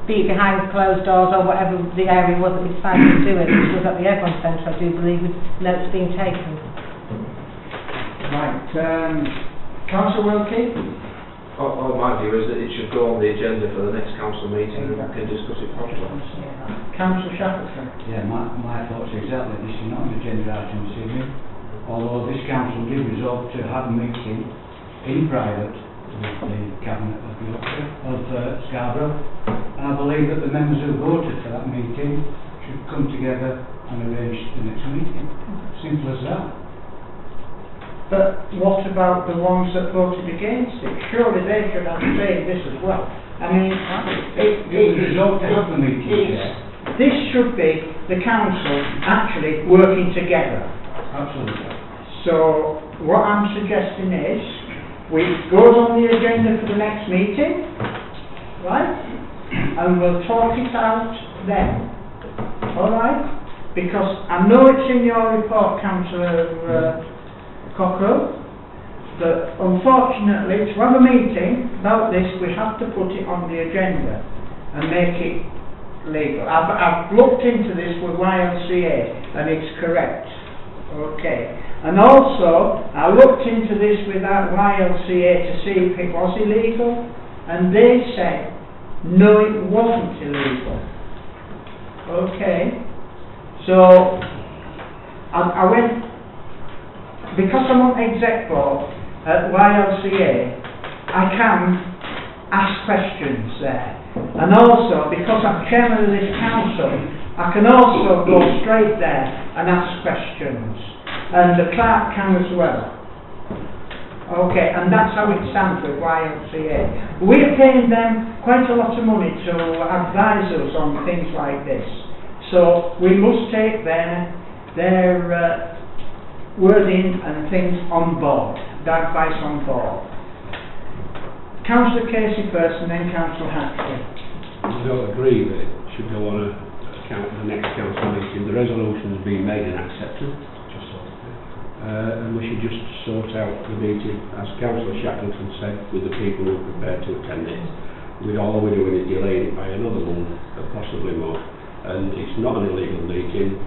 Be it behind closed doors or whatever the area was that we decided to do it, which was at the Avon Centre, I do believe, with notes being taken. Right, Councillor Wilkie? All my view is that it should go on the agenda for the next council meeting and we can discuss it properly. Councillor Shackleton? Yeah, my thoughts exactly. This is not an agenda item this evening, although this council did resolve to have a meeting in private with the Cabinet of Scarborough, and I believe that the members who voted for that meeting should come together and arrange the next meeting. Simple as that. But what about the ones that voted against it? Surely they should have say this as well. I mean, It was resolved to have the meeting. this should be the council actually working together. Absolutely. So what I'm suggesting is, it goes on the agenda for the next meeting, right? And we'll talk it out then. Alright? Because I know it's in your report, Councillor Cockrell, that unfortunately to have a meeting about this we have to put it on the agenda and make it legal. I've looked into this with YLCA and it's correct. Okay. And also I looked into this with that YLCA to see if it was illegal, and they said no, it wasn't illegal. Okay. So I went, because I'm on exec board at YLCA, I can ask questions there. And also, because I'm chairman of this council, I can also go straight there and ask questions. And the clerk can as well. Okay, and that's how it stands with YLCA. We're paying them quite a lot of money to advise us on things like this. So we must take their wording and things on board, their advice on board. Councillor Casey first and then Councillor Hatfield. I don't agree that it should go on the next council meeting. The resolution has been made and accepted. and we should just sort out the meeting, as Councillor Shackleton said, with the people who are prepared to attend it. All we're doing is delaying it by another month, or possibly more, and it's not an illegal meeting.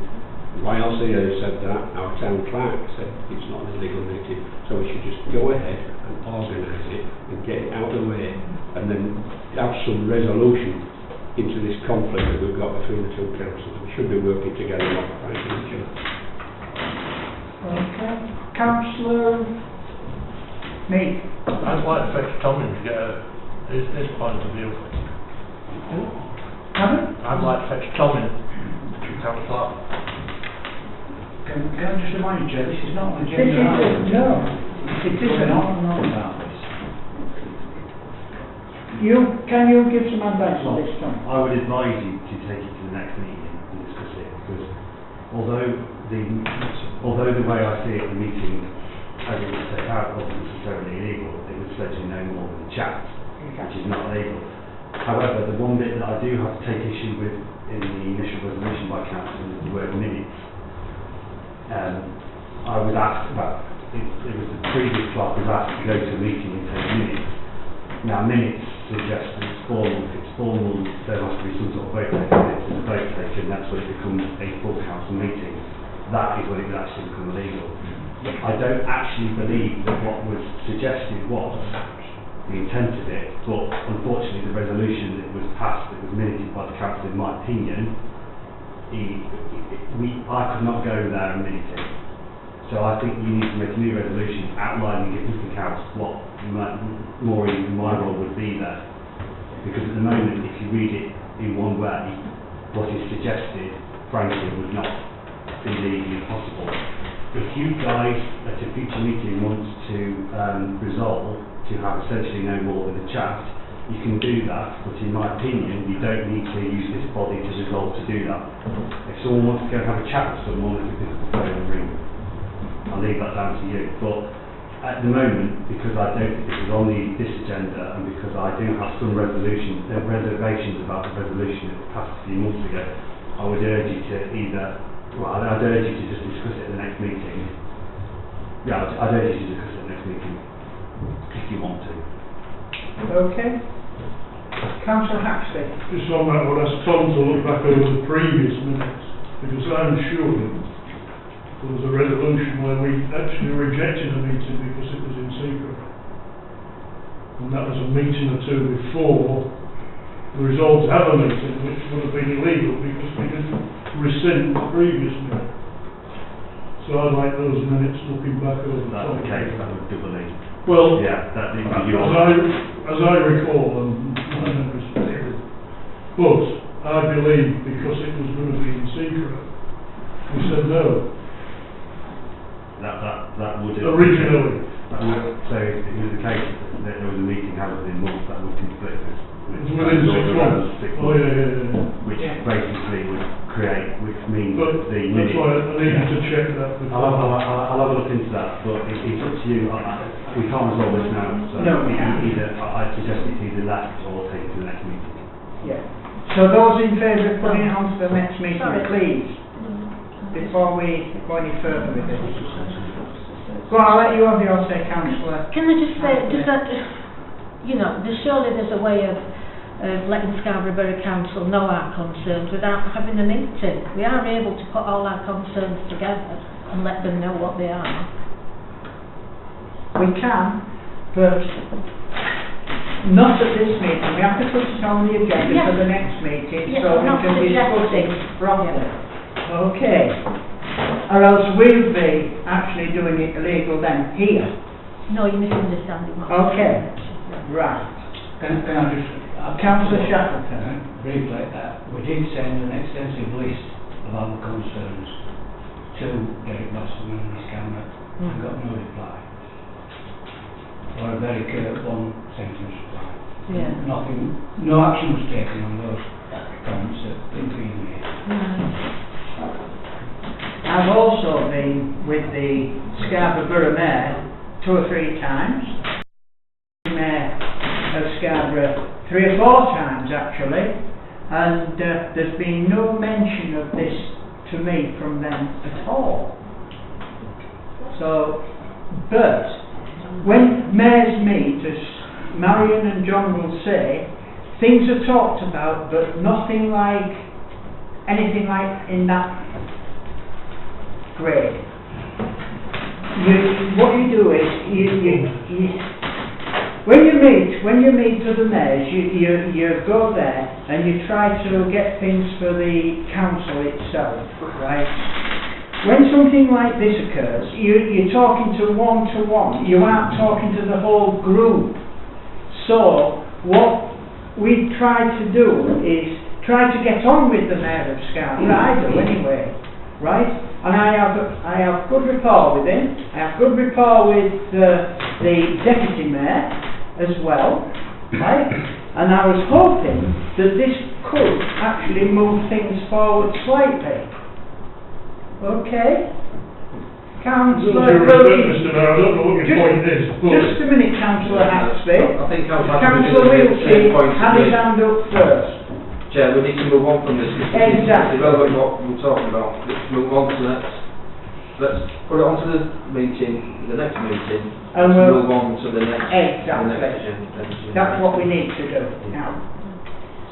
YLCA said that, our town clerk said it's not an illegal meeting, so we should just go ahead and organise it and get it out of the way, and then have some resolution into this conflict that we've got between the two councils. We should be working together, not fighting each other. Okay. Councillor Mead. I'd like to fetch Tommy to get his point of view. Pardon? I'd like to fetch Tommy to Councillor. Can I just remind you, Chair, this is not an This agenda item. is, no, it Going isn't. on and on about this. Can you give some advice on this, Tom? I would advise you to take it to the next meeting and discuss it, because although the way I see it, the meeting as it was set out wasn't necessarily illegal, it was pledging no more than a chat, which is not illegal. However, the one bit that I do have to take issue with in the initial resolution by council is the word minutes. I was asked about, it was the previous clerk was asked to go to a meeting and take minutes. Now minutes suggest that it's formal. If it's formal, there must be some sort of vote taken. If there's a vote taken, that's when it becomes a full council meeting. That is when it would actually become illegal. I don't actually believe that what was suggested was the intent of it, but unfortunately the resolution that was passed, that was minuted by the council, in my opinion, I could not go there and minute it. So I think you need to make a new resolution outlining if nothing else what more even my role would be there. Because at the moment, if you read it in one way, what is suggested, frankly, would not be legally possible. If you guys at a future meeting want to resolve to have essentially no more than a chat, you can do that, but in my opinion, you don't need to use this body to resolve to do that. If someone wants to go and have a chat with someone, they can pick up the phone and ring. I'll leave that down to you. But at the moment, because I don't think it was on this agenda, and because I do have some reservations about the resolution that was passed a few months ago, I would urge you to I'd urge you to just discuss it at the next meeting. Yeah, I'd urge you to discuss it at the next meeting, if you want to. Okay. Councillor Haxley. Just on that, I would ask Tom to look back over the previous minutes, because I'm sure there was a resolution where we actually rejected a meeting because it was in secret. And that was a meeting or two before the resolve to have a meeting, which would have been illegal because we didn't rescind the previous minute. So I'd like those minutes looking back over. That's the case, that would doubly. Well, yeah, that needs to be as I recall, and my memory's faded, but I believe because it was going to be in secret, we said no. That would originally. That would, so if it was the case that there was a meeting held within months, that would conflict with within 6 months. Oh yeah. Which basically would create, which means but the that's why I needed to check that. I'll have a look into that, but it's up to you. We can't resolve this now, so no, we can't. I suggest it's either left or take it to the next meeting. Yeah. So those in favour of putting it on to the next meeting, please, before we go any further with this. Go on, I'll let you have your say, Councillor. Can I just say, does that, surely there's a way of letting Scarborough Borough Council know our concerns without having a meeting. We are able to put all our concerns together and let them know what they are. We can, but not at this meeting. We have to put it on the agenda for the next meeting so we can discuss it properly. Okay. Or else we'll be actually doing it illegal then here. No, you're misunderstanding. Okay. Right. Can I just... Councillor Shackleton. Briefly, we did send an extensive list of our concerns to Derek Boston and his camera and got no reply. Or a very curt one-sentence reply. Yeah. Nothing, no action was taken on those comments that didn't be made. I've also been with the Scarborough Borough Mayor 2 or 3 times. The Mayor of Scarborough 3 or 4 times actually, and there's been no mention of this to me from them at all. So, but when mayors meet, as Marion and John will say, things are talked about, but nothing like anything like in that grade. What you do is when you meet other mayors, you go there and you try to get things for the council itself, right? When something like this occurs, you're talking to one, you aren't talking to the whole group. So what we try to do is try to get on with the Mayor of Scarborough, I do anyway, right? And I have good rapport with him, I have good rapport with the Deputy Mayor as well, right? And I was hoping that this could actually move things forward slightly. Okay? Councillor Wilkie. Mr. Mayor, I don't know what your point is. Just a minute, Councillor Haxby. I think Councillor Wilkie had his hand up first. Chair, we need to move on from this. Exactly. It's irrelevant what we're talking about. Let's move on to that. Let's put it onto the meeting, the next meeting, And let's we'll move on to the next. Exactly. The next agenda. That's what we need to do now.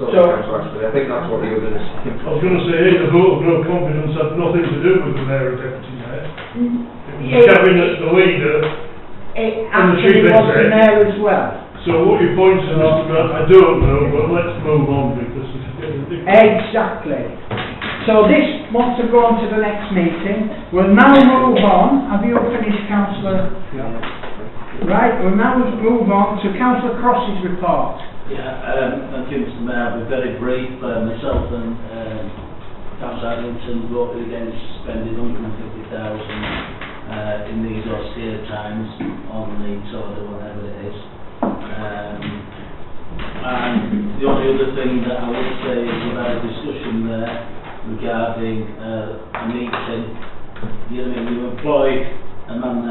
So, So- I think that's what you were going to say. I was going to say, the vote of no confidence had nothing to do with the Mayor or Deputy Mayor. It was the Cabinet, the leader. It And the actually Chief was the Exec. Mayor as well. So what your point is, Mr. Grant, I don't know, but let's move on because it's getting ridiculous. Exactly. So this wants to go on to the next meeting. We'll now move on. Have you finished, Councillor? Right, we'll now move on to Councillor Cross's report. Yeah, thank you, Mr. Mayor. I'll be very brief. Myself and Councillor Adlington voted against spending £150,000 in these austere times on the toilet, whatever it is. And the only other thing that I would say is we've had a discussion there regarding a meeting. You know, you employed a man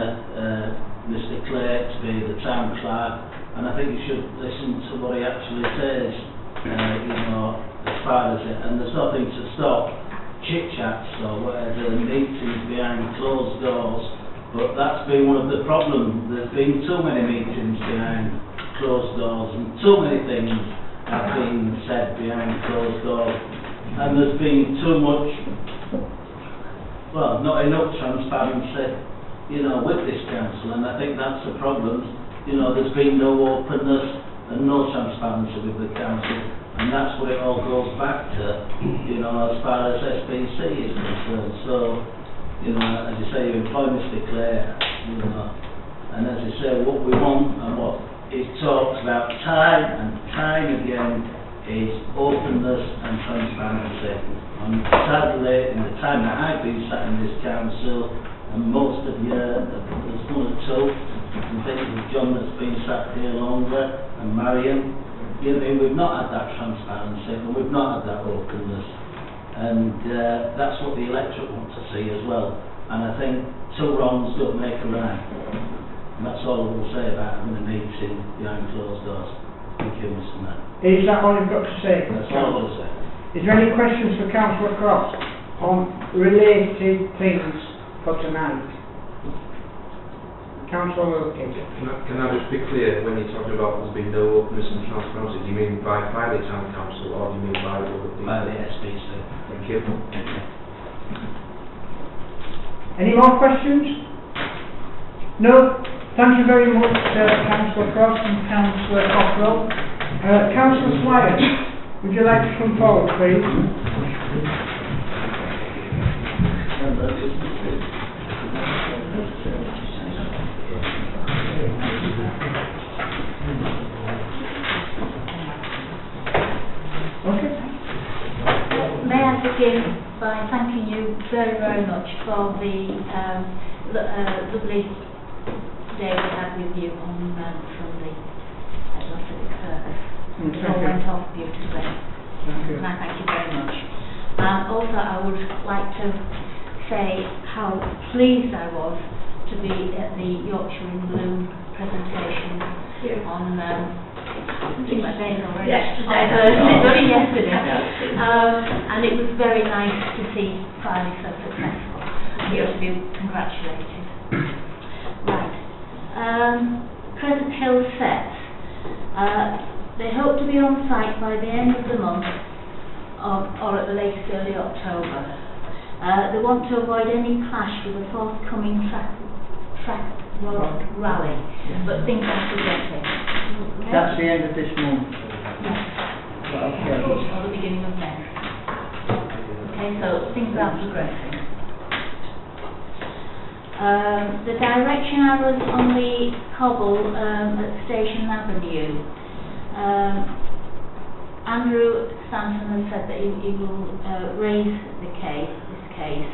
Mr. Clare to be the town clerk, and I think you should listen to what he actually says, you know, as far as it, and there's nothing to stop chit-chats or whatever, meetings behind closed doors, but that's been one of the problems. There's been too many meetings behind closed doors, and too many things have been said behind closed doors, and there's been too much, well, not enough transparency, you know, with this council, and I think that's the problem. You know, there's been no openness and no transparency with the council, and that's what it all goes back to, you know, as far as SBC is concerned. So, you know, as you say, you employ Mr. Clare, you know, and as you say, what we want and what it talks about time and time again is openness and transparency. And sadly, in the time that I've been sat in this council, and most of you, there's one or two, and think of John that's been sat here longer, and Marion, you know, we've not had that transparency, and we've not had that openness, and that's what the electorate want to see as well. And I think two wrongs don't make a right, and that's all I will say about having a meeting behind closed doors. Thank you, Mr. Mayor. Is that all you've got to say? That's all I will say. Is there any questions for Councillor Cross on related things for tonight? Councillor Wilkie. Can I just be clear, when you're talking about there's been no openness and transparency, do you mean by Filey Town Council or do you mean by other people? By the SBC. Thank you. Any more questions? No? Thank you very much, Councillor Cross and Councillor Cockrell. Councillor Swire, would you like to come forward, please? Okay. May I begin by thanking you very, very much for the lovely day we had with you on Sunday. It all went off beautifully. And I thank you very much. And also I would like to say how pleased I was to be at the Yorkshire in Bloom presentation on yesterday. And it was very nice to see Filey so successful. You're to be congratulated. Right. Crescent Hill sets. They hope to be on site by the end of the month, or at the latest early October. They want to avoid any clash with the forthcoming track road rally, but things are progressing. Okay? That's the end of this month. Yes. Okay. Or the beginning of next. Okay, so things are progressing. The direction arrows on the cobble at Station Avenue. Andrew Stanton has said that he will raise this case,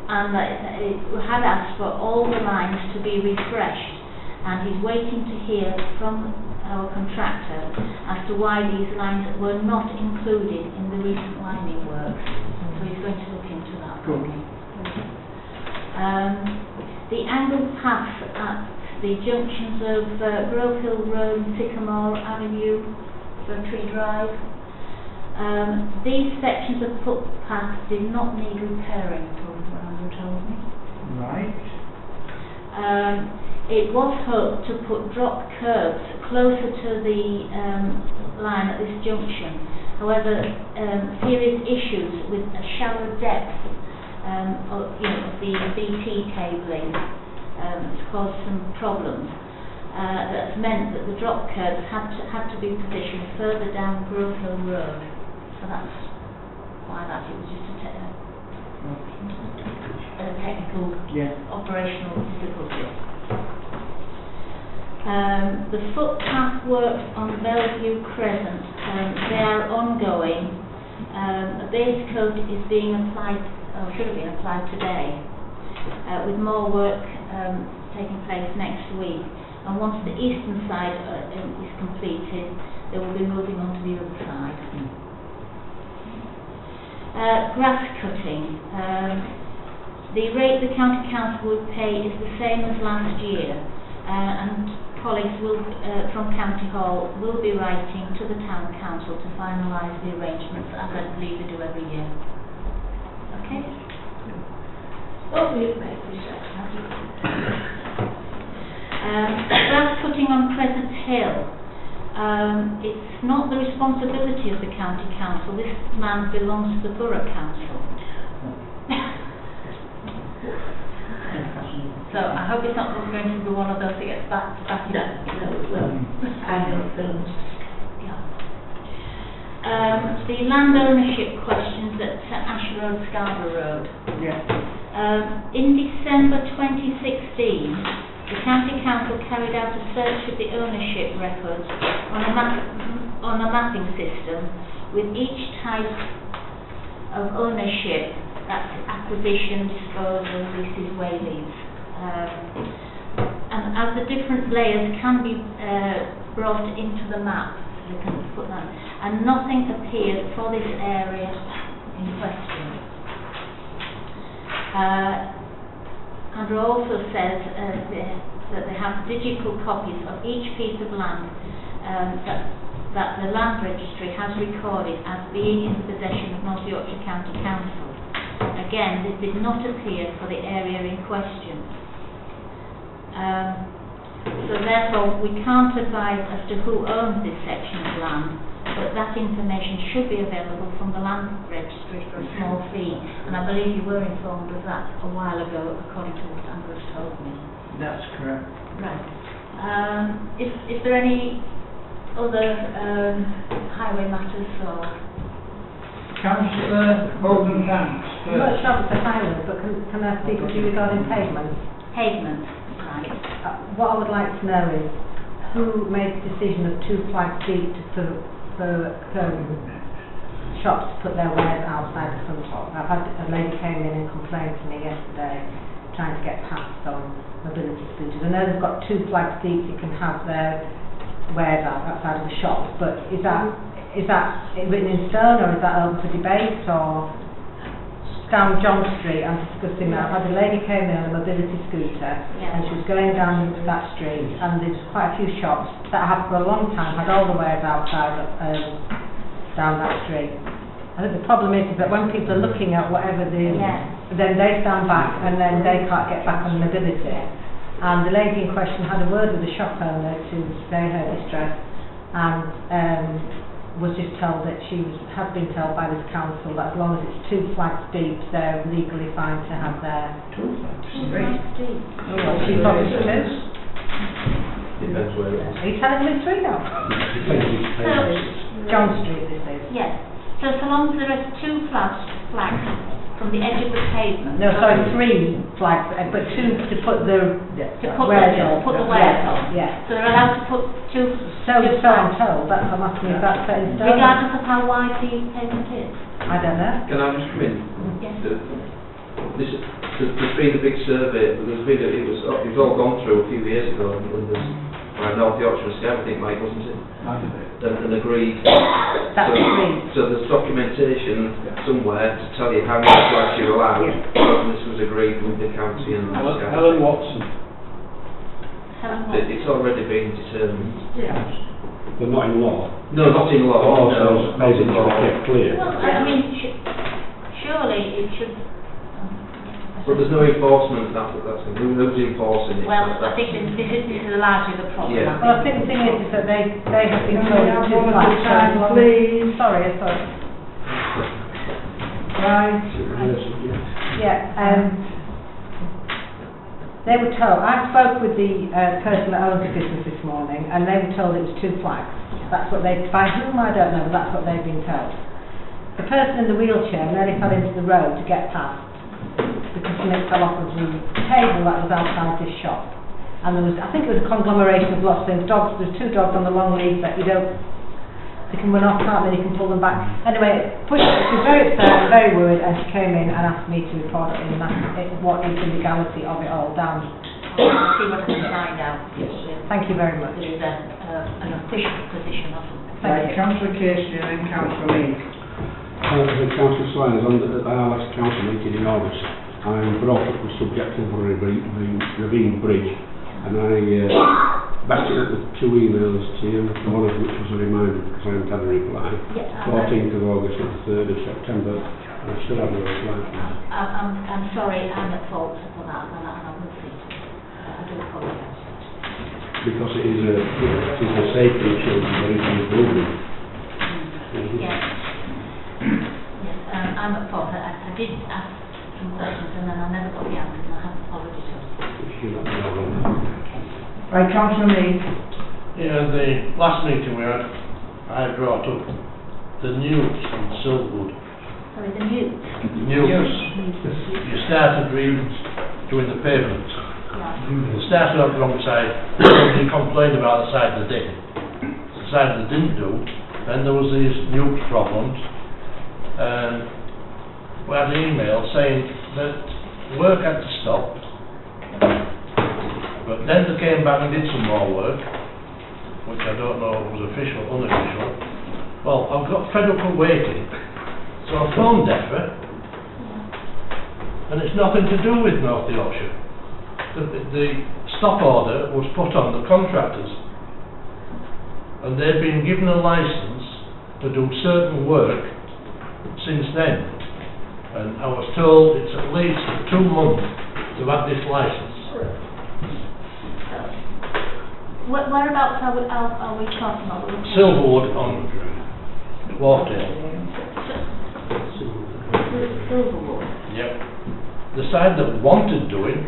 and that it had asked for all the lines to be refreshed, and he's waiting to hear from our contractor as to why these lines were not included in the recent lining works. So he's going to look into that. Good. The angled paths at the junctions of Grove Hill Road and Sycamore Avenue, Tree Drive. These sections of footpath did not need repairing, Andrew told me. Right. It was hoped to put drop curbs closer to the line at this junction. However, serious issues with a shallow depth of the BT cabling has caused some problems. That's meant that the drop curbs had to be positioned further down Grove Hill Road. So that's why it was just a technical, operational difficulty. The footpath works on Bellevue Crescent, they are ongoing. A base coat is being applied, or should have been applied today, with more work taking place next week. And once the eastern side is completed, they will be moving on to the other side. Grass cutting. The rate the County Council would pay is the same as last year, and colleagues from County Hall will be writing to the Town Council to finalise the arrangements, as I believe they do every year. Okay? What will you make this Grass cutting on Crescent Hill. It's not the responsibility of the County Council. This land belongs to the Borough Council. So I hope it's not going to be one of those that gets back in. No, it won't. I don't think. The land ownership questions at Ash Road, Scarborough Road. In December 2016, the County Council carried out a search of the ownership records on a mapping system with each type of ownership, that's acquisition, disposal, leases, wayleaves. And as the different layers can be brought into the map, we can put that, and nothing appeared for this area in question. Andrew also says that they have digital copies of each piece of land that the land registry has recorded as being in the possession of North Yorkshire County Council. Again, this did not appear for the area in question. So therefore we can't advise as to who owns this section of land, but that information should be available from the land registry for a small fee, and I believe you were informed of that a while ago according to what Andrew told me. That's correct. Right. Is there any other highway matters or? Councillor Holden, thanks. I'm not sure it's a highway, but can I speak to you regarding pavements? Pavements, right. What I would like to know is who made the decision of 2 flags deep for shops to put their wares outside the front door. I've had a lady came in and complained to me yesterday trying to get past on mobility scooters. I know they've got 2 flags deep, you can have their wares outside of the shops, but is that written in stone, or is that open for debate? Or down John Street, I'm discussing that. I've had a lady came in on a mobility scooter, and she was going down that street, and there's quite a few shops that have for a long time had all the wares outside down that street. I think the problem is that when people are looking at whatever the, Yeah. then they stand back and then they can't get back on mobility. And the lady in question had a word with the shop owner to say her distress, and was just told that had been told by this council that as long as it's 2 flags deep, they're legally fine to have their... 2 flags Oh, straight. well, she probably should. Depends where it is. Are you telling me 3 now? John Street, this is. Yes. So long as there is 2 flags from the edge of the pavement. No, sorry, 3 flags, but 2 to put the wares on. wares on. Yeah. So they're allowed to put 2 So I'm told, that's what I'm asking, if that's set in stone. regardless of how wide the pavement is. I don't know. Can I just come in? Yes. There's been a big survey, it was all gone through a few years ago, and there's, North Yorkshire and Scav, I think, Mike, wasn't it? And agreed. That's agreed. So there's documentation somewhere to tell you how many flags you're allowed, and this was agreed with the county and Scav. Helen Watson. It's already been determined. But not in law. No, not in law. Oh, no, so not in law. get clear. Well, I mean, surely it should... But there's no enforcement, that's who's enforcing it? Well, I think this is largely the problem. Yeah. Well, I think the thing is that they have been told it's 2 flags. Please. Sorry. Right. Yeah, they were told, I spoke with the person that owns the business this morning, and they were told it was 2 flags. That's what by whom I don't know, but that's what they've been told. The person in the wheelchair nearly fell into the road to get past, because something fell off of the table that was outside this shop. And there was, I think it was a conglomeration of lots of things. There's 2 dogs on the long lead that they can run off, can't they? You can pull them back. Anyway, she was very upset, very worried, and she came in and asked me to report it in and ask what is the legality of it all down. I'll see what I can find out. Yes. Thank you very much. There is an official position or something. Right, Councillor Casey and then Councillor Meek. Councillor Sliders, on our last council meeting in August, I brought up the subject of the Ravine Bridge, and I backed it up with 2 emails to you, one of which was a reminder because I haven't had a reply. 14th of August and 3rd of September, and I still have no reply. I'm sorry, I'm at fault for that, and I will see. I do apologise. Because it is a safety issue, there is no building. Yes. Yes, I'm at fault. I did ask some questions and then I never got the answers, and I have apologised. Right, Councillor Meek. Yeah, the last meeting we had, I brought up the newts in Silverwood. Sorry, the newts? Newts. You started doing the pavement. You started on the wrong side, you complained about the side that did. The side that didn't do, then there was these newt problems. We had an email saying that work had to stop, but then they came back and did some more work, which I don't know if was official or unofficial. Well, I've got fed up of waiting, so I phoned DEFRA, and it's nothing to do with North Yorkshire. The stop order was put on the contractors, and they've been given a licence to do certain work since then, and I was told it's at least 2 months to have this licence. Whereabouts are we talking about? Silverwood on Wharfdale. Silverwood? Yep. The side that wanted doing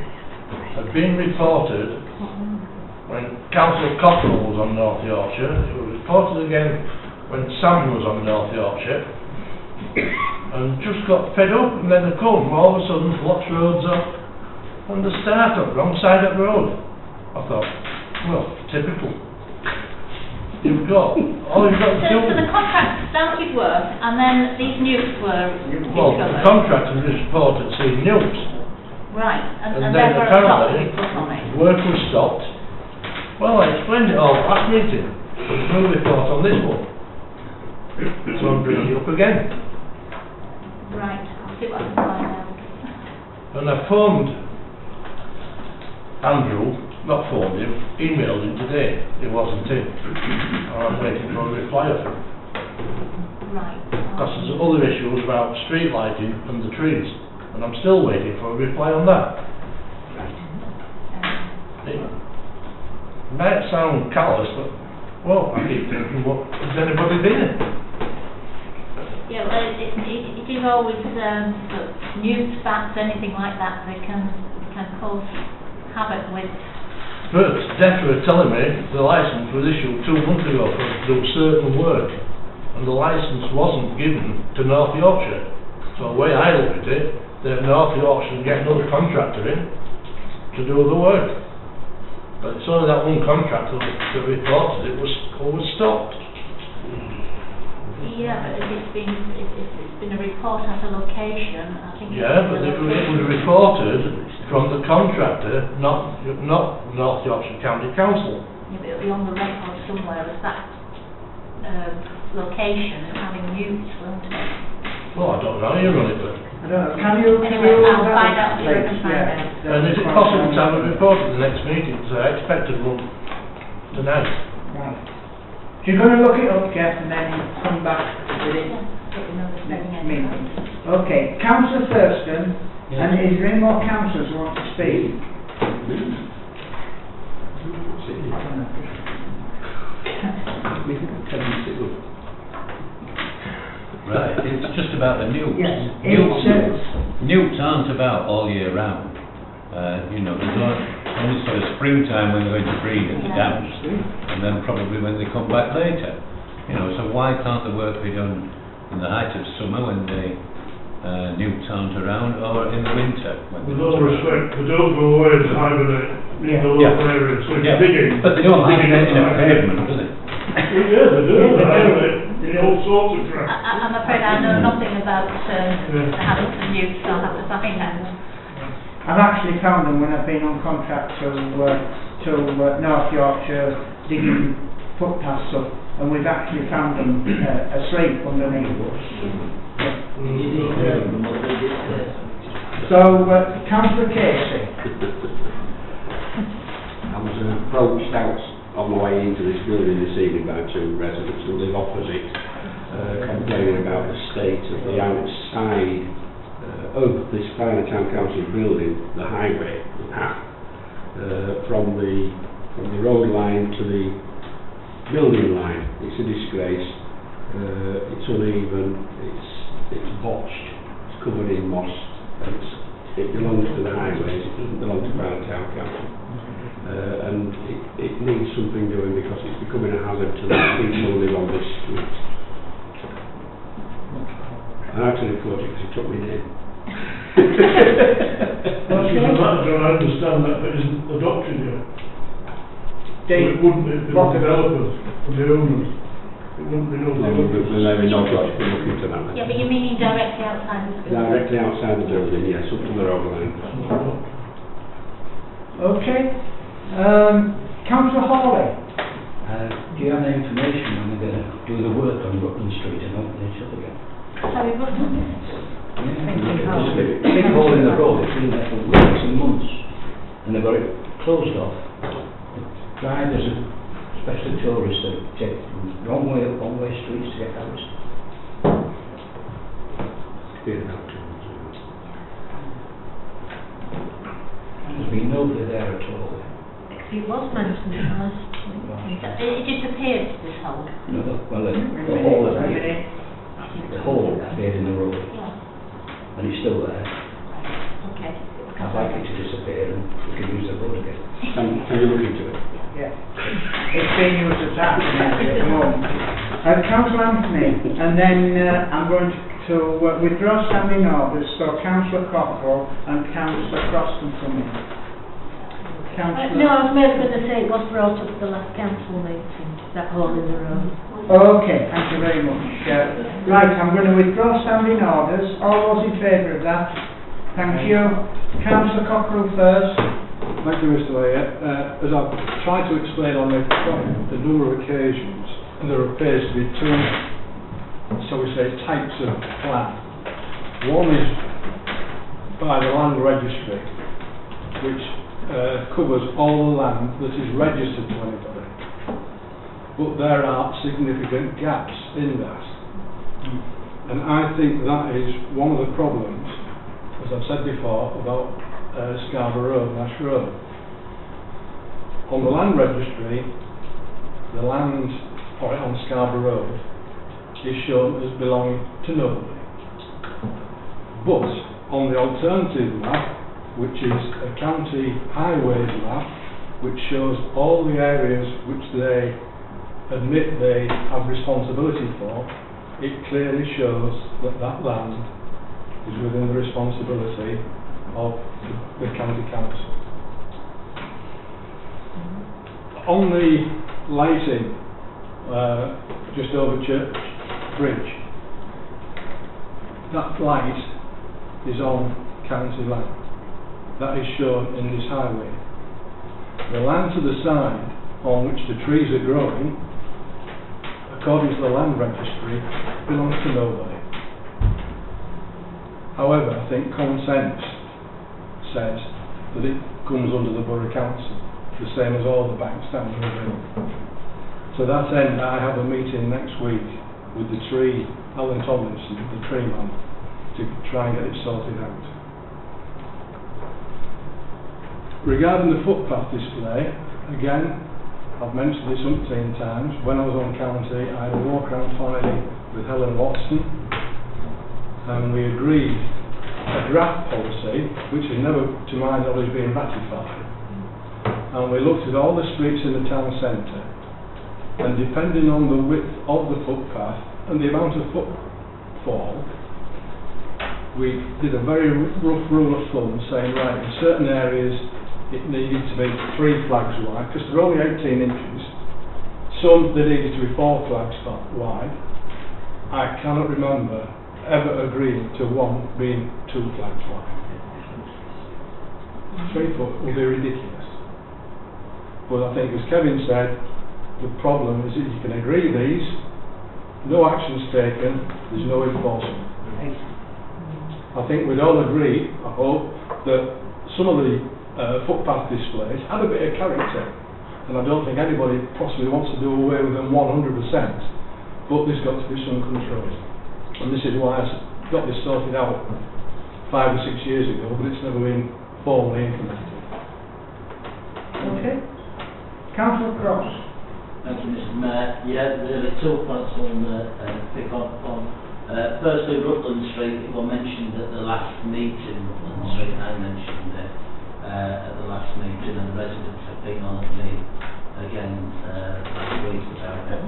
had been reported when Councillor Cottrell was on North Yorkshire. It was reported again when Sam was on North Yorkshire, and just got fed up, and then they come all of a sudden, blocks roads up, and they start up wrong side of the road. I thought, well, typical. All you've got to do. So the contract started work, and then these nukes were Well, the discovered. contractor reported seeing nukes, Right, and and then then a stop apparently was put on it. work was stopped. Well, I explained it all at last meeting. There's no report on this one. So I'm bringing it up again. Right, I'll see what I can find out. And I phoned Andrew, not phoned him, emailed him today. It wasn't him. I'm waiting for a reply of him. Right. Because there's other issues about street lighting and the trees, and I'm still waiting for a reply on that. It might sound callous, but, well, I keep thinking, what, has anybody been in? Yeah, well, it is always newts, bats, anything like that that can cause havoc with. But DEFRA are telling me the licence was issued 2 months ago for to do certain work, and the licence wasn't given to North Yorkshire. So the way I look at it, that North Yorkshire can get another contractor in to do the work. But it's only that one contractor that reported it was stopped. Yeah, but if it's been a report at a location, I think. Yeah, but it was reported from the contractor, not North Yorkshire County Council. Yeah, but it'll be on the record somewhere as that location as having newts, won't it? Well, I don't know, you run it, but... I don't know, can you... Anyway, I'll find out if I can find out. And is it possible to have a report at the next meeting? Because I expected one tonight. Right. So you're going to look it up, Jeff, and then come back with it next meeting. Okay, Councillor Thurston, and is there any more councillors who want to speak? Right, it's just about the newts. Yes, Newts aren't about all year round. You know, there's only sort of springtime when they're going to breed at the dams, and then probably when they come back later. You know, so why can't the work be done in the height of summer when the newts aren't around, or in the winter? When With all respect, they don't go away to hibernate in the local areas, so if you're digging... But they don't hibernate in a pavement, do they? Yeah, they do, they hibernate in all sorts of crap. I'm afraid I know nothing about the habits of newts, so I'll have to find out. I've actually found them when I've been on contract to North Yorkshire digging footpaths up, and we've actually found them asleep underneath. So, Councillor Casey. I was approached out on my way into this building this evening by 2 residents who live opposite, complaining about the state of the outside of this Filey Town Council building, the highway, the path, from the road line to the building line. It's a disgrace. It's uneven. It's botched. It's covered in moss. It belongs to the highways. It doesn't belong to Filey Town Council. And it needs something doing because it's becoming a hazard to the people who live on this street. I actually thought it because it took me in. That's because I understand that, but isn't adopted yet. So it wouldn't be the developers and the owners. It wouldn't be no developers. Maybe not got to look into that. Yeah, but you're meaning directly outside the building? Directly outside the building, yes, up to the road line. Okay. Councillor Hawley. Do you have any information when they're going to do the work on Rutland Street and open it up again? Sorry, Rutland? There's a big hole in the road, it's been there for weeks and months, and they've got it closed off. Drivers, especially tourists, that take one-way streets to get out. There's been nobody there at all. It was mentioned last week. It disappeared, this hole. No, well, the hole appeared in the road, and it's still there. Okay. I'd like it to disappear and we can use the road again. Can you look into it? Yeah. It's being used as that at the moment. Councillor Anthony, and then I'm going to withdraw standing orders, so Councillor Cockrell and Councillor Croston come in. No, I was merely going to say it was brought up at the last council meeting, that hole in the road. Okay, thank you very much. Right, I'm going to withdraw standing orders. All those in favour of that? Thank you. Councillor Cockrell first. Thank you, Mr. Mayor. As I've tried to explain on a number of occasions, there appears to be 2, so we say, types of plan. One is by the land registry, which covers all the land that is registered to anybody. But there are significant gaps in that. And I think that is one of the problems, as I've said before, about Scarborough Road and Ash Road. On the land registry, the land on Scarborough Road is shown as belonging to nobody. But on the alternative map, which is a county highways map, which shows all the areas which they admit they have responsibility for, it clearly shows that that land is within the responsibility of the county council. On the lighting, just over Church Bridge, that light is on county land. That is shown in this highway. The land to the side on which the trees are growing, according to the land registry, belongs to nobody. However, I think common sense says that it comes under the Borough Council, the same as all the banks down the river. To that end, I have a meeting next week with the tree, Alan Tomlinson, the tree man, to try and get it sorted out. Regarding the footpath display, again, I've mentioned this umpteen times. When I was on county, I had a walk around Friday with Helen Watson, and we agreed a draft policy, which has never, to my knowledge, been ratified. And we looked at all the streets in the town centre, and depending on the width of the footpath and the amount of footfall, we did a very rough rule of thumb saying, right, in certain areas it needed to be 3 flags wide, because they're only 18 inches. Some they needed to be 4 flags wide. I cannot remember ever agreeing to one being 2 flags wide. 3 foot would be ridiculous. But I think, as Kevin said, the problem is that you can agree these, no action's taken, there's no enforcement. I think we'd all agree, I hope, that some of the footpath displays had a bit of character, and I don't think anybody possibly wants to do away with them 100%, but there's got to be some control. And this is why I got this sorted out 5 or 6 years ago, but it's never been formally implemented. Okay. Councillor Cross. Thank you, Mr. Mayor. Yeah, really 2 points on pick up on. Firstly, Rutland Street, it was mentioned at the last meeting, Rutland Street, I mentioned it at the last meeting, and the residents have been on at me again last week about it.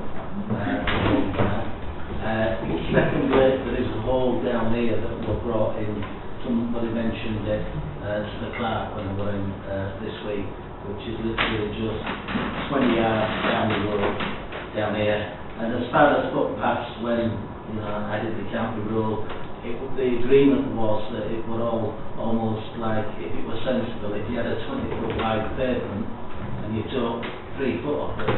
Secondly, there is a hole down here that was brought in, somebody mentioned it to the clerk when we were in this week, which is literally just 20 yards down the road, down here. And as far as footpaths, when I did the county rule, the agreement was that it would all almost like, if it was sensible, if you had a 20-foot wide pavement and you took 3 foot off it,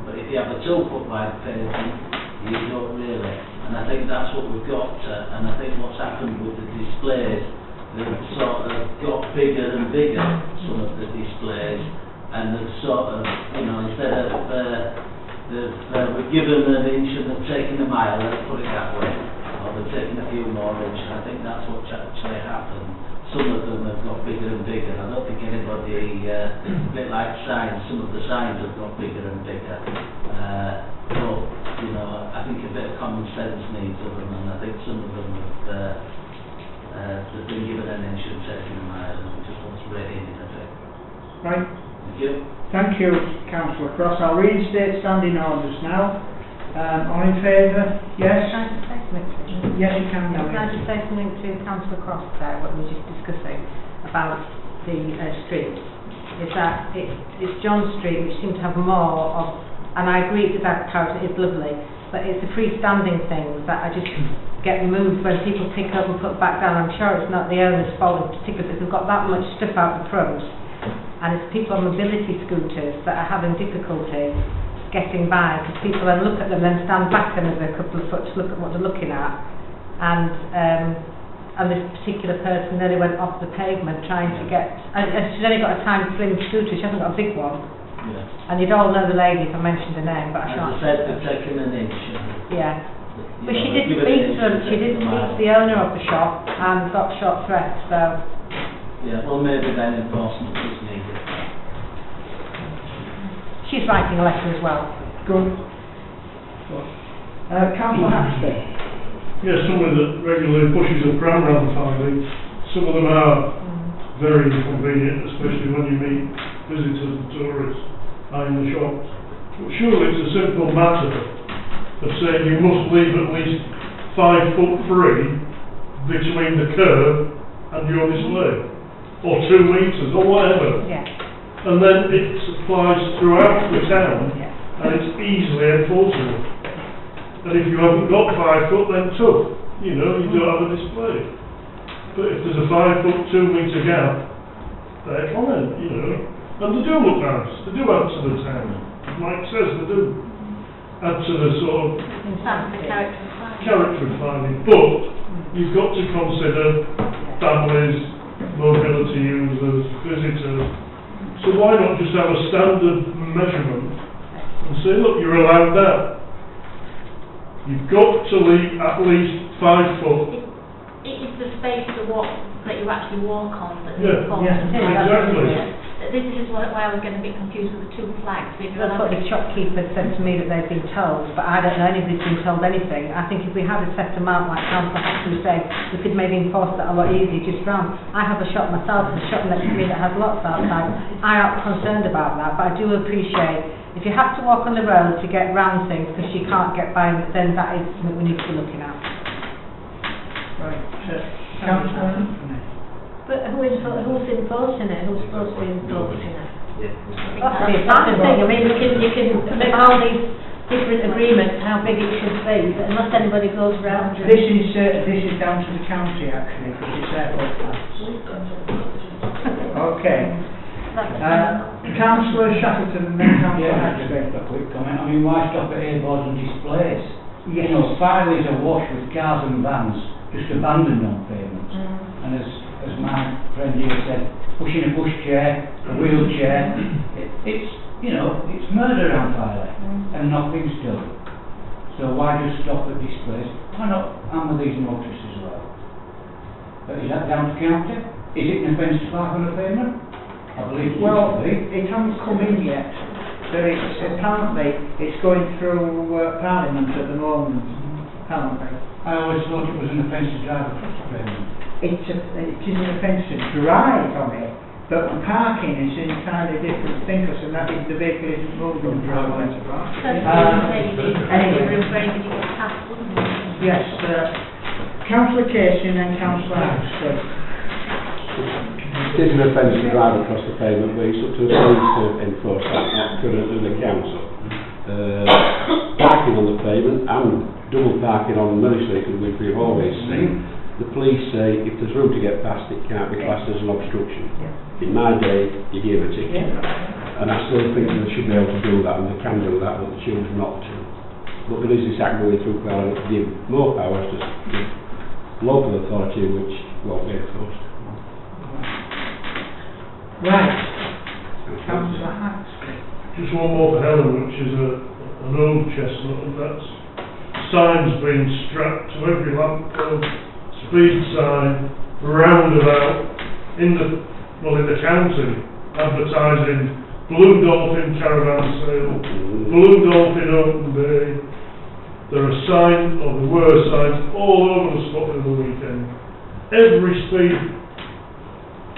but if you have a 2-foot wide pavement, you don't really. And I think that's what we've got, and I think what's happened with the displays, they've sort of got bigger and bigger, some of the displays, and they've sort of, instead of we're given an inch and they've taken a mile, let's put it that way, or they've taken a few more inches. I think that's what's actually happened. Some of them have got bigger and bigger. I don't think anybody, a bit like signs, some of the signs have got bigger and bigger. But, I think a bit of common sense needs of them, and I think some of them have they've been given an inch and taken a mile, and we just want to rein in a bit. Right. Thank you. Thank you, Councillor Cross. I'll reinstate standing orders now. All in favour? Yes? Can I just say something? Yes, you can. Can I just say something to Councillor Cross there, what we were just discussing about the streets? Is that it's John Street, which seems to have more of, and I agree with that character, it's lovely, but it's the freestanding things that I just get moved when people pick up and put back down. I'm sure it's not the owner's fault in particular, because they've got that much stuff out the front, and it's people on mobility scooters that are having difficulty getting by, because people then look at them and stand back another couple of foot to look at what they're looking at, and this particular person nearly went off the pavement trying to get, and she's only got a tiny slim scooter, she hasn't got a big one. Yeah. And you'd all know the lady if I mentioned her name, but I As can't. I said, they've taken an inch. Yeah. But she did speak to them, she did speak to the owner of the shop and got short threats, so... Yeah, well, maybe then enforcement is needed. She's writing a letter as well. Good. Councillor Haxby. Yes, somebody that regularly pushes a pram around the family. Some of them are very inconvenient, especially when you meet visitors and tourists in the shops. But surely it's a simple matter of saying you must leave at least 5 foot free between the curb and your display, or 2 metres, or whatever. Yeah. And then it applies throughout the town, Yeah. and it's easily enforceable. And if you haven't got 5 foot, then tough. You know, you don't have a display. But if there's a 5 foot, 2 metre gap, they're fine, you know. And they do look nice. They do add to the town. Mike says they do add to the sort of character of Filey. But you've got to consider families, mobility users, visitors. So why not just have a standard measurement and say, look, you're allowed that. You've got to leave at least 5 foot. It is the space to walk, that you actually walk on, that's Yeah, important. exactly. This is why I was getting a bit confused with the 2 flags. That's what the shopkeeper said to me that they've been told, but I don't know anybody's been told anything. I think if we had a set amount, like Councillor Haxton was saying, we could maybe enforce that a lot easier just round. I have a shop myself, a shop next to me that has lots outside. I am concerned about that, but I do appreciate if you have to walk on the road to get round things because you can't get by, then that is something we need to be looking at. Right. Councillor? But who's enforcing it? Who's supposed to be enforcing it? That's the important thing. I mean, You can make all these different agreements how big it should be, but unless anybody goes round and... This is down to the county actually, because it's their footpaths. Okay. Councillor Shackleton and then Councillor Haxby. A quick comment. I mean, why stop at airboards and displays? Yes. You know, Filey's awash with cars and vans just abandoned on pavements. And as my friend here said, pushing a pushchair, a wheelchair, it's, you know, it's murder around Filey, and nothing's done. So why just stop at displays? Why not hammer these motorists as well? But is that down to county? Is it an offence to park on a pavement? I believe it Well, should be. it hasn't come in yet. Apparently it's going through Parliament at the moment. Apparently. I always thought it was an offence to drive across the pavement. It is an offence to drive on it, but parking is an entirely different thing because the vehicle isn't moving. Anyway. Yes, Councillor Casey and then Councillor Haxby. It is an offence to drive across the pavement, but it's up to the police to enforce that, not currently the council. Parking on the pavement and double parking on Millie Street, which we've always seen, the police say if there's room to get past it can't be classed as an obstruction. In my day, you give a ticket. And I still think they should be able to do that, and they can do that, but they choose not to. But there is this act going through Parliament to give more powers to local authority which won't be enforced. Right. Councillor Haxby. Just one more for Helen, which is an old chestnut, and that's signs being strapped to every lamp post, speed sign, roundabout, in the county, advertising Blue Dolphin Caravan Sale, Blue Dolphin Open Day. There are signs, or there were signs, all over the spot over the weekend. Every speed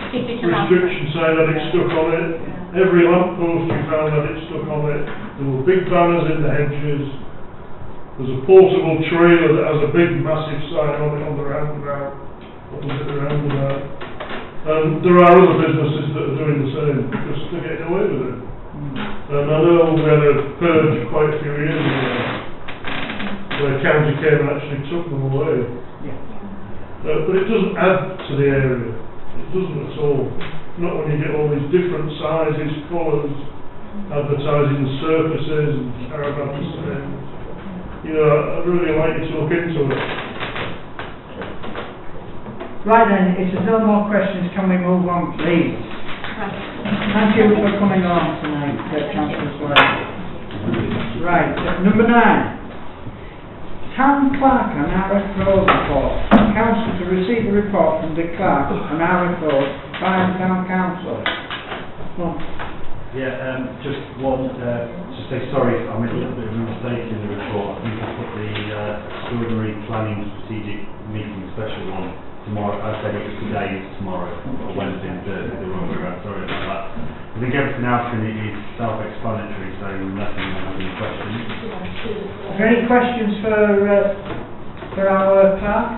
restriction sign had it stuck on it. Every lamppost you found had it stuck on it. There were big banners in the hedges. There's a portable trailer that has a big massive sign on it on the roundabout. Opposite the roundabout. And there are other businesses that are doing the same because they're getting away with it. And I know we had a purge quite a few years ago where the county came and actually took them away. But it doesn't add to the area. It doesn't at all. Not when you get all these different sizes, colours, advertising surfaces and caravan stands. You know, I'd really like you to look into it. Right then, if there's no more questions, can we move on, please? Thank you for coming on tonight, Councillor Slade. Right, number 9. Town Clerk and RFO report. Council to receive a report from the Clerk and RFO, Filey Town Council. Well, Yeah, just one, to say sorry, I made a little bit of a mistake in the report. I think I put the extraordinary planning strategic meeting special on tomorrow. I said it was today, it's tomorrow, or Wednesday and Thursday, the wrong way around, sorry about that. I think everything else in it is self-explanatory, so unless anyone has any questions. are there any questions for our Clerk?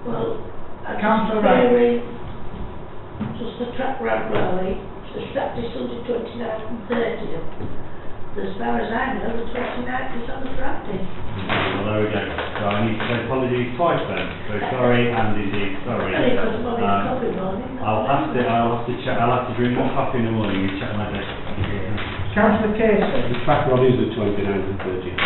Well, I Councillor just Wright. query, just the track round rally, so Saturday, Sunday, 29th and 30th. As far as I know, the 29th is on a Friday. Well, there we go. So I need to say apologies twice then. So sorry, and indeed sorry. Only because I'm on a coffee morning. I'll have to check, I'll have to drink more coffee in the morning and check my day. Councillor Casey. The track rod is the 29th and 30th.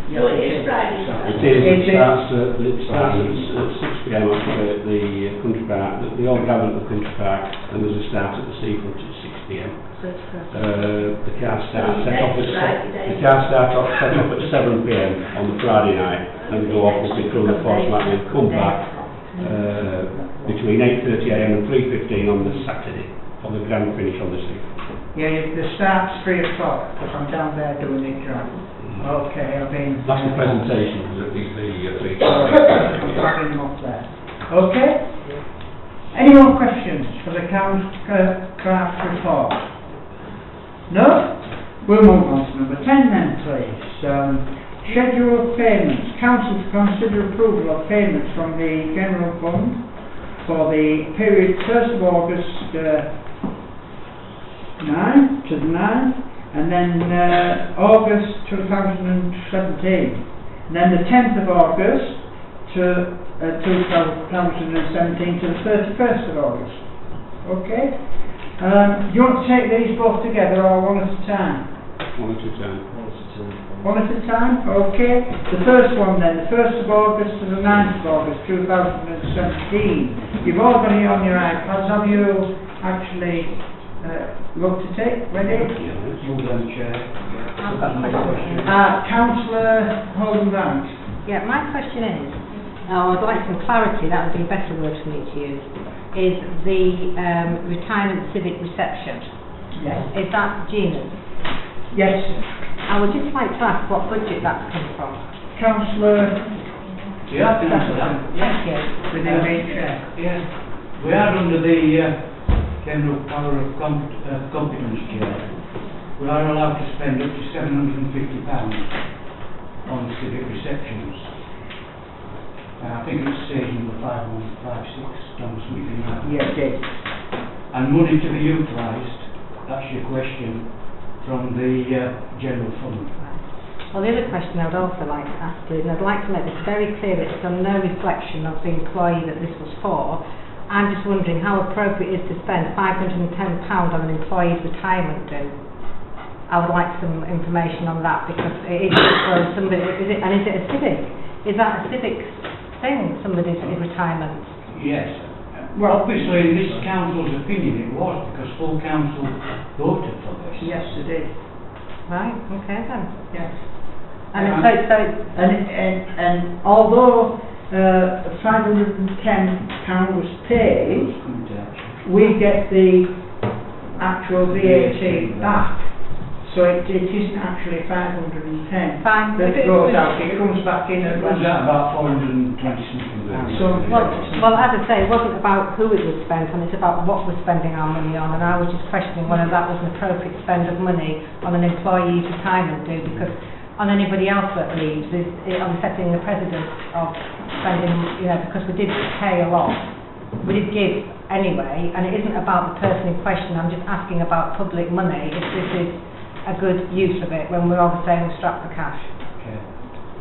No, it is Friday. It is. It starts at 6 p.m. at the country park, the old government of country park, and there's a start at the seafront at 6 p.m. The car starts set off at 7 p.m. on the Friday night, and go off up in front of the Portsmouth and come back between 8:30 a.m. and 3:15 on the Saturday for the grand finish on the seafront. Yeah, the start's 3 o'clock, because I'm down there doing it, John. Okay, I've been... That's the presentation, the I'm backing them up there. Okay? Any more questions for the Clerk's report? No? We'll move on to number 10 then, please. Schedule of payments. Council to consider approval of payments from the General Fund for the period 1st of August 9 to the 9th, and then August 2017, and then the 10th of August to 2017 to the 31st of August. Okay? Do you want to take these both together or one at a time? One at a time. One at a time? Okay. The first one then, the 1st of August to the 9th of August 2017. You've all got it on your iPads. Have you actually looked at it? Ready? Move on, Chair. I've got a question. Councillor Holden-Banks. Yeah, my question is, I'd like some clarity, that would be a better word for me to use, is the retirement civic reception. Yes. Is that Gina's? Yes. I would just like to ask what budget that's come from. Councillor... Yeah, I can answer that. Thank you. Within the chair. Yeah. We are under the general power of competence, Chair. We are allowed to spend up to £750 on civic receptions. I think it's saying number 5156, something like that. Yes, yes. And money to be utilised, that's your question, from the general fund. Well, the other question I would also like to ask you, and I'd like to make this very clear, it's on no reflection of the employee that this was for. I'm just wondering how appropriate it is to spend £510 on an employee's retirement due. I would like some information on that, because it is for somebody, is it a civic? Is that a civic thing, somebody's retirement? Yes. Well, obviously, in this council's opinion, it was, because full council voted for this. Yes, it did. Right, okay then. Yes. And and although £510 was paid, we get the actual VAT back. So it isn't actually 510 Fine. that goes out, it comes back in at... Was that about 420 something pounds? Well, as I say, it wasn't about who it was spent on, it's about what we're spending our money on, and I was just questioning whether that was an appropriate spend of money on an employee's retirement due, because on anybody else that leaves, I'm setting the precedent of spending, because we did pay a lot, we did give anyway, and it isn't about the person in question, I'm just asking about public money, if this is a good use of it when we're all saying we're strapped for cash. Okay.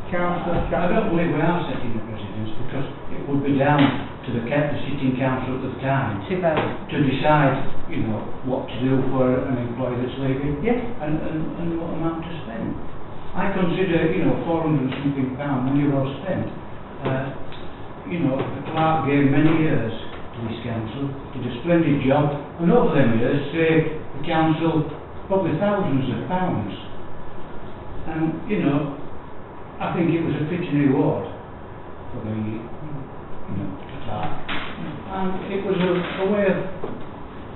Councillor, I don't believe we are setting the precedence, because it would be down to the sitting council at the time To vote. to decide, what to do for an employee that's leaving, yes, and what amount to spend. I consider, 400 and something pounds money well spent. The clerk gave many years to this council, did a splendid job, and over them years saved the council probably thousands of pounds. And, I think it was a fitting reward for the clerk. And it was a way of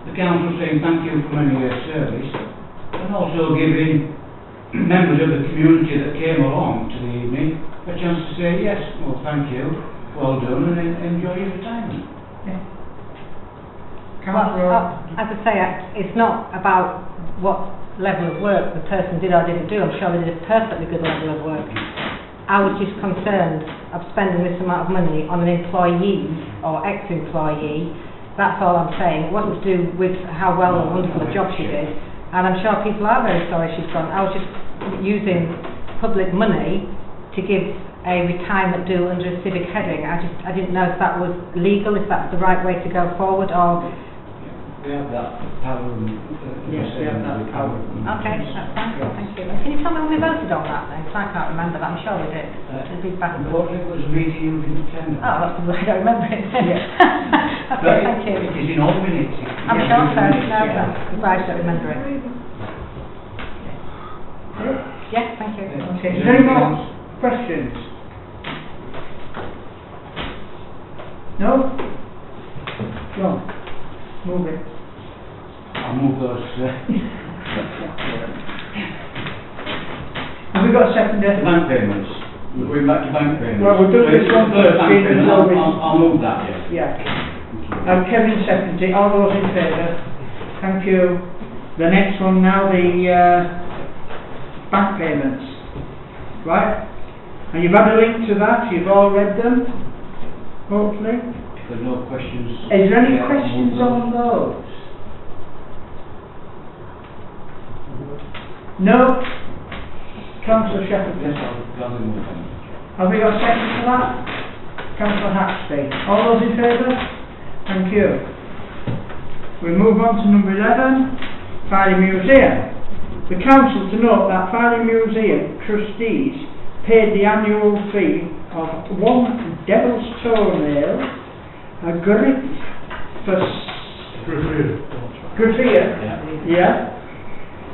the council saying thank you for many years' service, and also giving members of the community that came along to the evening a chance to say yes, well thank you, well done, and enjoy your retirement. Yeah. Well, as I say, it's not about what level of work the person did or didn't do. I'm sure they did a perfectly good level of work. I was just concerned of spending this amount of money on an employee or ex-employee. That's all I'm saying. It wasn't to do with how well or wonderful a job she did. And I'm sure people are very sorry she's gone. I was just using public money to give a retirement due under a civic heading. I didn't know if that was legal, if that's the right way to go forward, or... We have that power. Yes, we have that power. Okay, that's fine. Thank you. Can you tell me when we voted on that then? 'Cause I can't remember that. I'm sure we did. It'd be back. Unfortunately, it was a meeting you didn't attend. Oh, that's because I don't remember it. Yeah. Okay, thank you. It is in all minutes. I'm sure so. No, because I don't remember it. Yes, thank you. Okay, is there any more questions? No? John, move it. I'll move those. Have we got a second there? Bank payments. We're going back to bank payments. Well, we'll do this one first. Bank payments. I'll move that, yeah. Yeah. Kevin seconded it. All those in favour? Thank you. The next one now, the bank payments. Right? And you've had a link to that. You've all read them. Hopefully. If there are no questions. Is there any questions on those? No? Councillor Shepherd? Yes, I'll gladly move them. Have we got a second for that? Councillor Haxby. All those in favour? Thank you. We move on to number 11, Filey Museum. The council to note that Filey Museum trustees paid the annual fee of one devil's toenail, a grit for Graffia, yeah.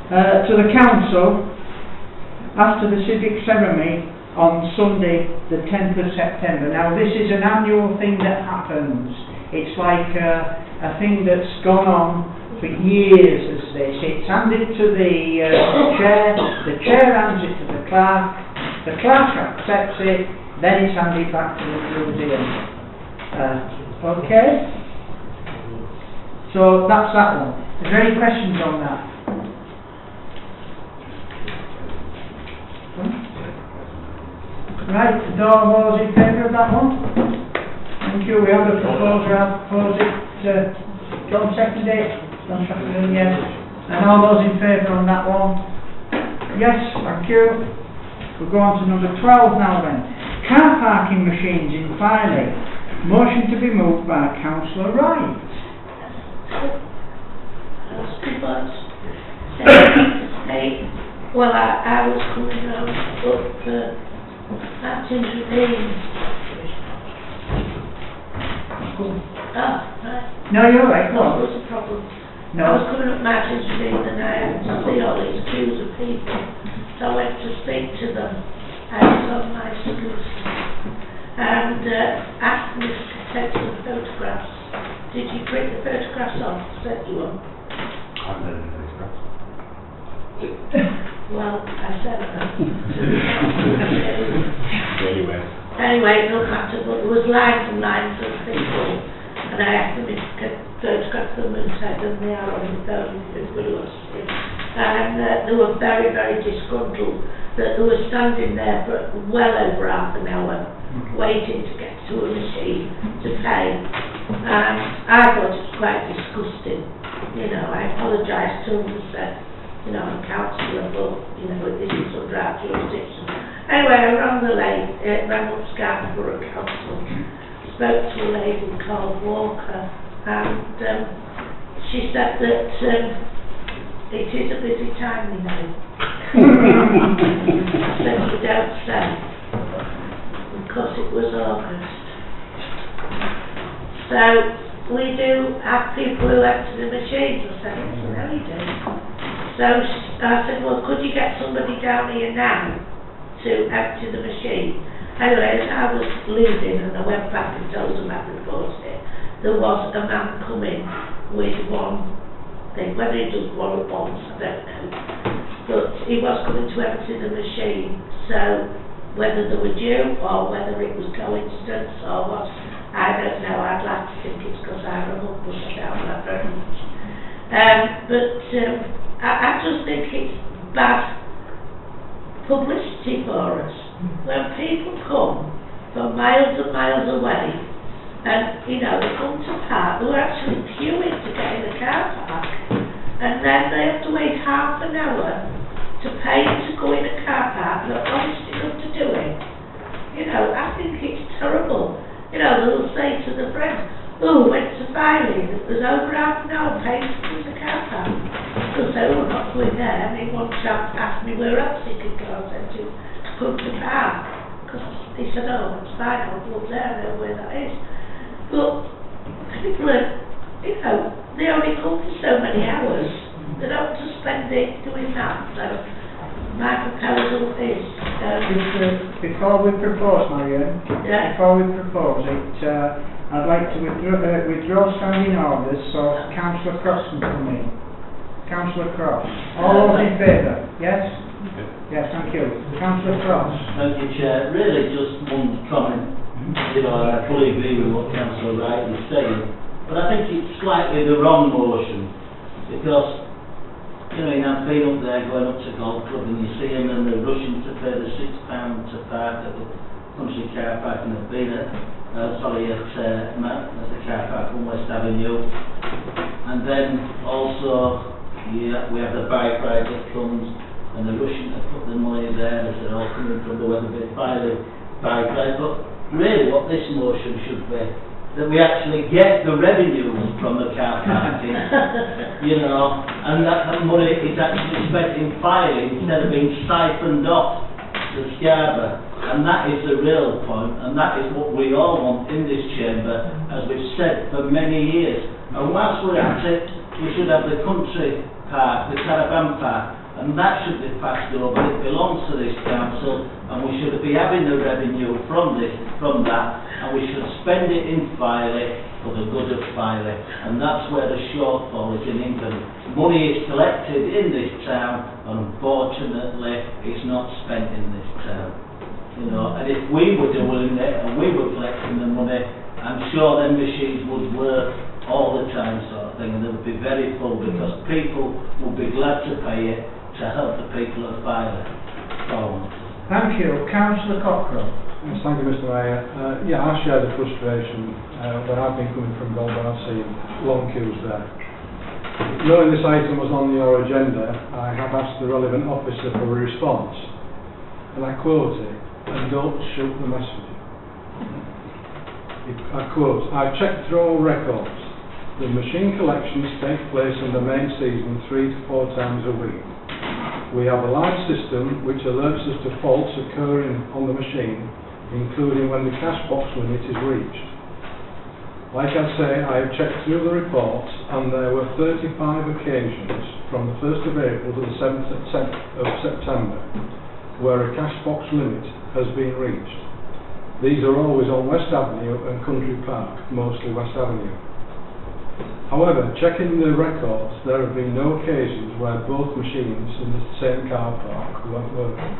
To the council after the civic ceremony on Sunday the 10th of September. Now this is an annual thing that happens. It's like a thing that's gone on for years as this. It's handed to the chair hands it to the clerk accepts it, then it's handed back to the museum. Okay? So that's that one. Is there any questions on that? Right, all those in favour of that one? Thank you. We have a proposer. I'll propose it. John seconded it. John seconded it, yes. And all those in favour on that one? Yes, thank you. We'll go on to number 12 now then. Car parking machines in Filey. Motion to be moved by Councillor Wright. Well, I was coming round up Martin's Ravine. Oh, right. No, you're right, go on. What was the problem? No. I was coming up Martin's Ravine and I had to see all these queues of people. So I went to speak to them. I was on my scooter and asked them to take some photographs. Did you print the photographs off? Said you were. I've never done photographs. Well, I said that. Anyway, it doesn't matter, but there was lines and lines of people, and I asked them if I could photograph them and said them they are on the phone if everybody wants to see. And they were very, very disgruntled that they were standing there for well over half an hour waiting to get to a machine to pay. And I thought it was quite disgusting. You know, I apologised to them and said, you know, I'm councillor, but, you know, this is under our jurisdiction. Anyway, I rang up Scarborough Council, spoke to a lady called Walker, and she said that it is a busy time, you know. I said, you don't say, because it was August. So, we do have people who enter the machines. I said, yes, I know you do. So I said, well, could you get somebody down here now to to empty the machine. Anyway, as I was leaving and I went back and told them I'd reported it, there was a man coming with one thing, whether he does one at once, I don't know, but he was coming to empty the machine, so whether they were due or whether it was coincidence or what, I don't know. I'd like to think it's because I'm a mum, but I doubt that very much. I just think it's bad publicity for us when people come from miles and miles away and, you know, they come to park, they're actually queuing to get in the car park, and then they have to wait half an hour to pay to go in a car park, they're honest enough to do it. You know, I think it's terrible. You know, they'll say to the friends, oh, went to Filey, it was over half an hour paying to go in the car park. They'll say, oh, I'm not going there. I mean, one chap asked me where else he could go. I said to come to park, because he said, oh, it's fine, I'll go up there, I know where that is. But people are, you know, they only come for so many hours. They don't just spend it doing that. So my proposal is... before we propose, Marianne, before we propose it, I'd like to withdraw standing orders so Councillor Cross can come in. Councillor Cross. All those in favour? Yes? Yes, thank you. Councillor Cross. Thank you, Chair. Really just one comment. You know, I fully agree with what Councillor Wright is saying, but I think it's slightly the wrong motion, because, you know, I've been up there going up to Golf Club and you see them and they're rushing to pay the £6 to park at the country car park, and they've been at the car park on West Avenue, and then also we have the bike ride that comes and they're rushing to put the money there as they're all coming from the Weatherby Filey bike ride. But really what this motion should be, that we actually get the revenues from the car parking, you know, and that money is actually spent in Filey instead of being siphoned off to Scarborough. And that is the real point, and that is what we all want in this chamber, as we've said for many years. And whilst we're at it, we should have the country park, the caravan park, and that should be passed over. It belongs to this council, and we should be having the revenue from that, and we should spend it in Filey for the good of Filey. And that's where the shortfall is in England. Money is collected in this town, and unfortunately it's not spent in this town. You know, and if we were doing it and we were collecting the money, I'm sure them machines would work all the time, sort of thing, and they would be very full, because people would be glad to pay it to help the people of Filey. Thank you. Councillor Cockrell. Yes, thank you, Mr. Mayor. I share the frustration. When I've been coming from Goldburn, I've seen long queues there. Knowing this item was on your agenda, I have asked the relevant officer for a response, and I quote it, and don't shoot the messenger. I quote, I've checked through all records. The machine collections take place in the main season 3 to 4 times a week. We have a live system which alerts us to faults occurring on the machine, including when the cash box limit is reached. Like I say, I have checked through the reports, and there were 35 occasions from the 1st of April to the 7th of September where a cash box limit has been reached. These are always on West Avenue and Country Park, mostly West Avenue. However, checking the records, there have been no occasions where both machines in the same car park weren't working.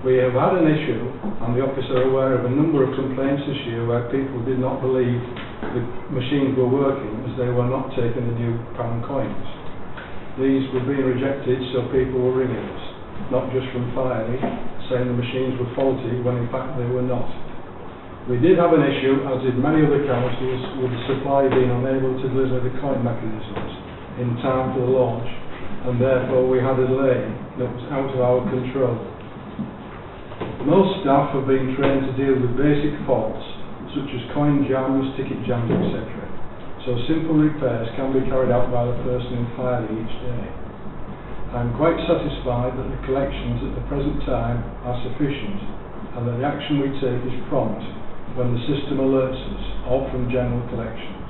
We have had an issue, and the officer are aware of a number of complaints this year where people did not believe the machines were working as they were not taking the new pound coins. These were being rejected, so people were ringing us, not just from Filey, saying the machines were faulty when in fact they were not. We did have an issue, as did many other councils, with the supply being unable to deliver the coin mechanisms in time for the launch, and therefore we had a delay that was out of our control. Most staff have been trained to deal with basic faults, such as coin jams, ticket jams, etc. So simple repairs can be carried out by the person in Filey each day. I am quite satisfied that the collections at the present time are sufficient, and that the action we take is prompt when the system alerts us, or from general collections.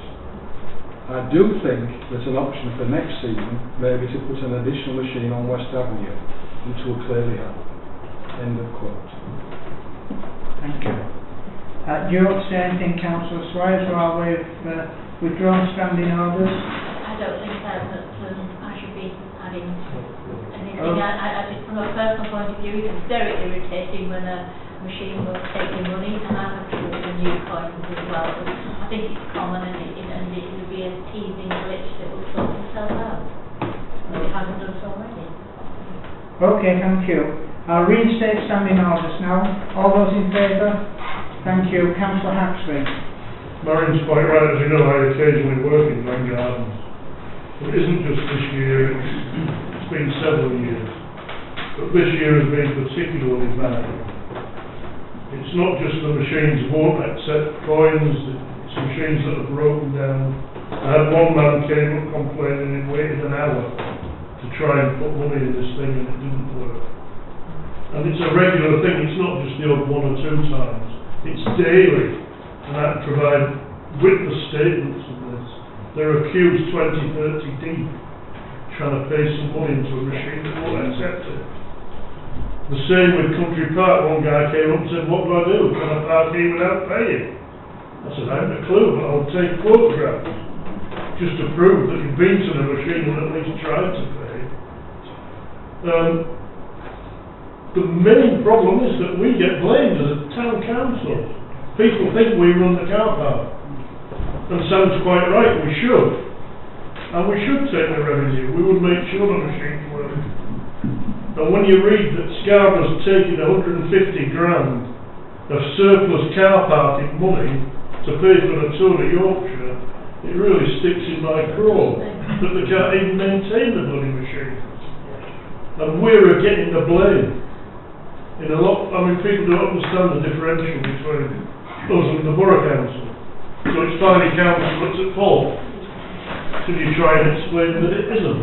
I do think that an option for next season may be to put an additional machine on West Avenue, which will clearly help. End of quote. Thank you. Do you want to say anything, Councillor Swires, while we've withdrawn standing orders? I don't think that I should be adding anything. Oh. I just, from a personal point of view, it's very irritating when a machine will take your money, and I have to do it with new coins as well. But I think it's common, and it will be a teething glitch that will sort itself out. But it hasn't done so already. Okay, thank you. I'll reinstate standing orders now. All those in favour? Thank you. Councillor Huxley. Marion's quite right, as you know, I occasionally work in Glen Gardens. It isn't just this year, it's been several years. But this year has been particularly bad. It's not just the machines won't accept coins, it's machines that have broken down. I had one man came up complaining and waited an hour to try and put money in this thing and it didn't work. And it's a regular thing, it's not just the odd one or two times, it's daily. And I provide witness statements of this. There are queues 20, 30 deep trying to pay some money into a machine that won't accept it. The same with Country Park. One guy came up and said, what do I do? Can I park here without paying? I said, I haven't a clue, but I'll take photographs just to prove that you've been to the machine and at least tried to pay. The main problem is that we get blamed as a town council. People think we run the car park. And sounds quite right, we should. And we should take the revenue. We would make sure the machines work. And when you read that Scarborough's taking 150 grand of surplus car parking money to pay for the Tour of Yorkshire, it really sticks in my craw that they can't even maintain the bloody machine. And we're getting the blame. In a lot, I mean, people don't understand the differential between us and the Borough Council. So it's Filey Council that's at fault. So you try and explain that it isn't.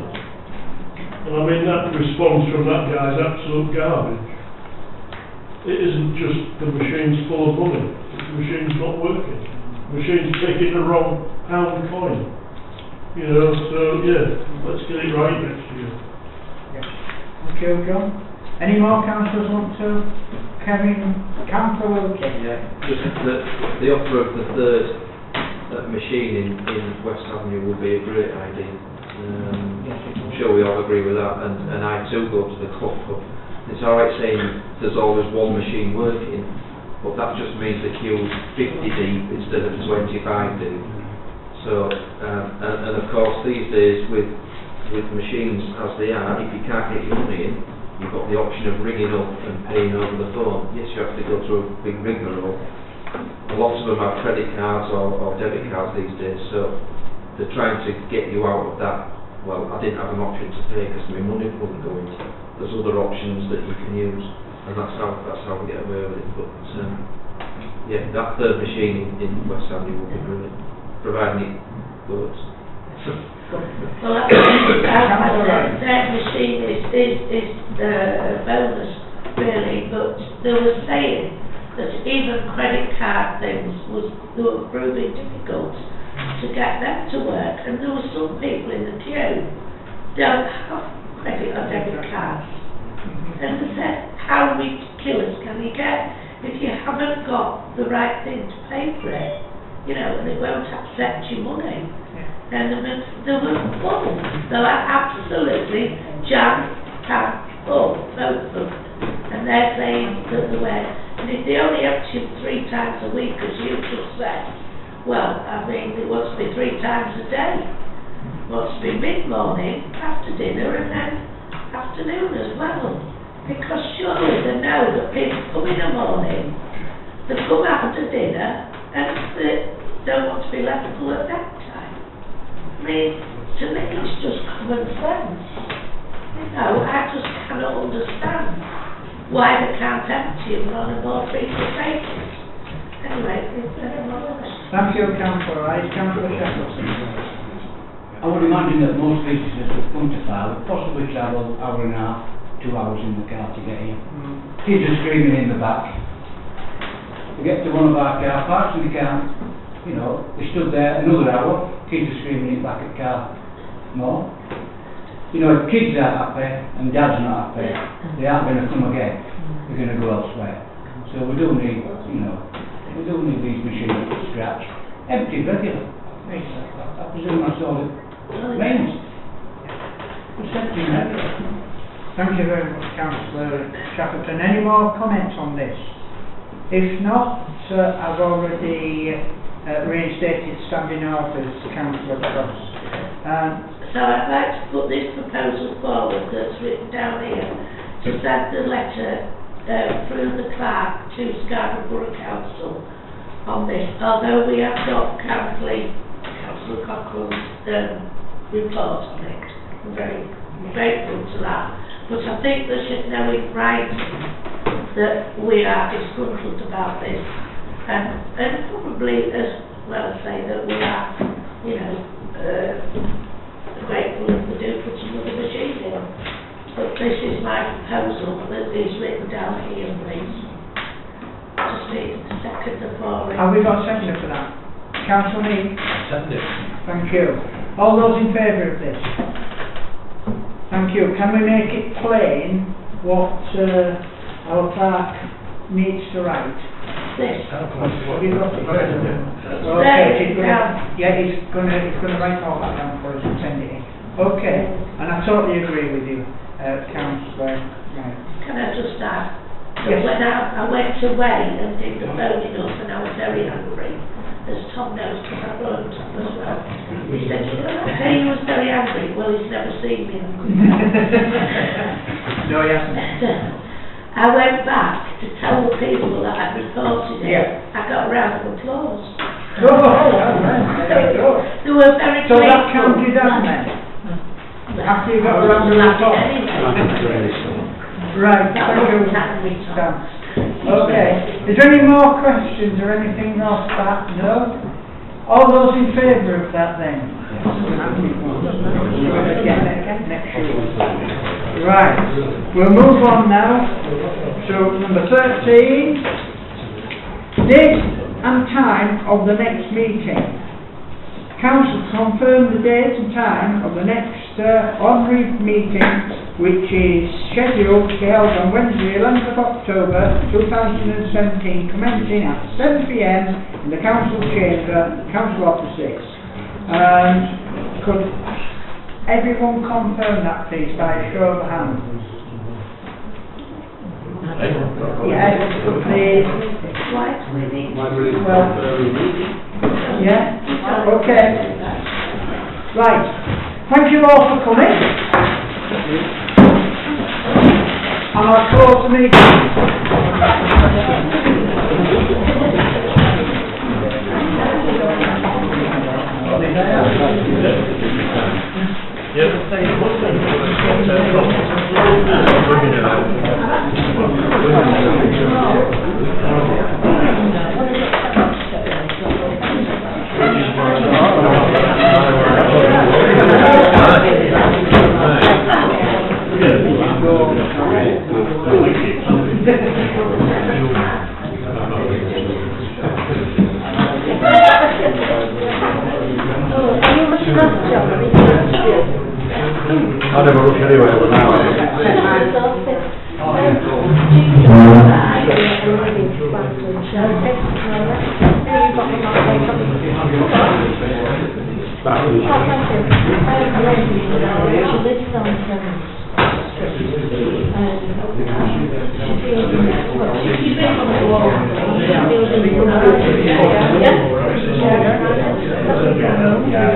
And I mean, that response from that guy is absolute garbage. It isn't just the machine's full of money. The machine's not working. The machine's taking the wrong pound coin. You know, so yeah, let's get it right next year. Thank you, John. Any more councillors want to? Kevin, Councillor Wilkie. Yeah, just the offer of the third machine in West Avenue would be a great idea. I'm sure we all agree with that, and I too go to the club. It's alright saying there's always one machine working, but that just means the queue's 50 deep instead of 25 deep. So, and of course these days with machines as they are, if you can't get your money in, you've got the option of ringing up and paying over the phone. Yes, you have to go through a big rigmarole. A lot of them have credit cards or debit cards these days, so they're trying to get you out of that. Well, I didn't have an option to pay because my money wouldn't go in. There's other options that you can use, and that's how we get away with it. But yeah, that third machine in West Avenue would be brilliant, providing it works. Well, that machine is a bonus, really, but they were saying that even credit card things they were proving difficult to get them to work, and there were some people in the queue don't have credit or debit cards. And they said, how ridiculous can you get if you haven't got the right thing to pay for it? You know, and they won't accept your money. And they were full. They were absolutely jam-packed full, both of them. And they're saying that they were, and if they only empty them 3 times a week, as you just said, well, I mean, it wants to be 3 times a day. It wants to be mid-morning, after dinner, and then afternoon as well. Because surely they know that people come in the morning, they come after dinner, and they don't want to be left full at bedtime. I mean, to me it's just common sense. You know, I just cannot understand why they can't empty them on a more frequent basis. Anyway, it's Thank you, Councillor Rice. Councillor Shackleton. I would imagine that most visitors that come to Filey possibly travel hour and a half, 2 hours in the car to get here. Kids are screaming in the back. We get to one of our car parks and they can't, you know, we stood there another hour, kids are screaming in the back of the car. No. you know, if kids are happy and dad's not happy, they aren't going to come again. They're going to go elsewhere. So we do need, you know, we do need these machines to scratch. Empty regular. I presume that's all it means. It's empty regular. Thank you very much, Councillor Shackleton. Any more comments on this? If not, I've already reinstated standing orders, Councillor Cross. So I'd like to put this proposal forward that's written down here to send the letter through the clerk to Scarborough Borough Council on this. Although we have got Councillor Cockle's report on it, I'm very grateful to that. But I think they should know in writing that we are disgruntled about this, and probably as well say that we are, you know, grateful if we do put another machine in. But this is my proposal that is written down here, please. Just need a second for it. Have we got a seconder for that? Councillor Mead? Second it. Thank you. All those in favour of this? Thank you. Can we make it plain what our clerk needs to write? This. Have you got it? Okay, he's going to write all that down for us and send it in. Okay, and I totally agree with you, Councillor. Can I just add? Yes. When I went away and did the phoning up and I was very angry, as Tom knows because I phoned him as well. He said, you know, I say he was very angry. Well, he's never seen me angry. No, he hasn't. I went back to tell the people that I'd reported it. Yeah. I got a round of applause. Oh, well, They were very so grateful. that counted down then? After you got a round of applause? Right, thank you. Dan. Okay, is there any more questions or anything else that? No? All those in favour of that then? Right, we'll move on now to number 13. Date and time of the next meeting. Council confirm the date and time of the next ordinary meeting, which is scheduled to be held on Wednesday, 11th of October 2017, commencing at 7 p.m. in the Council Chamber, Council Offices. Could everyone confirm that, please, by a show of hands? Yes, please. Well, yeah, okay. Right, thank you all for coming. And I'll close the meeting. I never look anywhere but now. Yeah.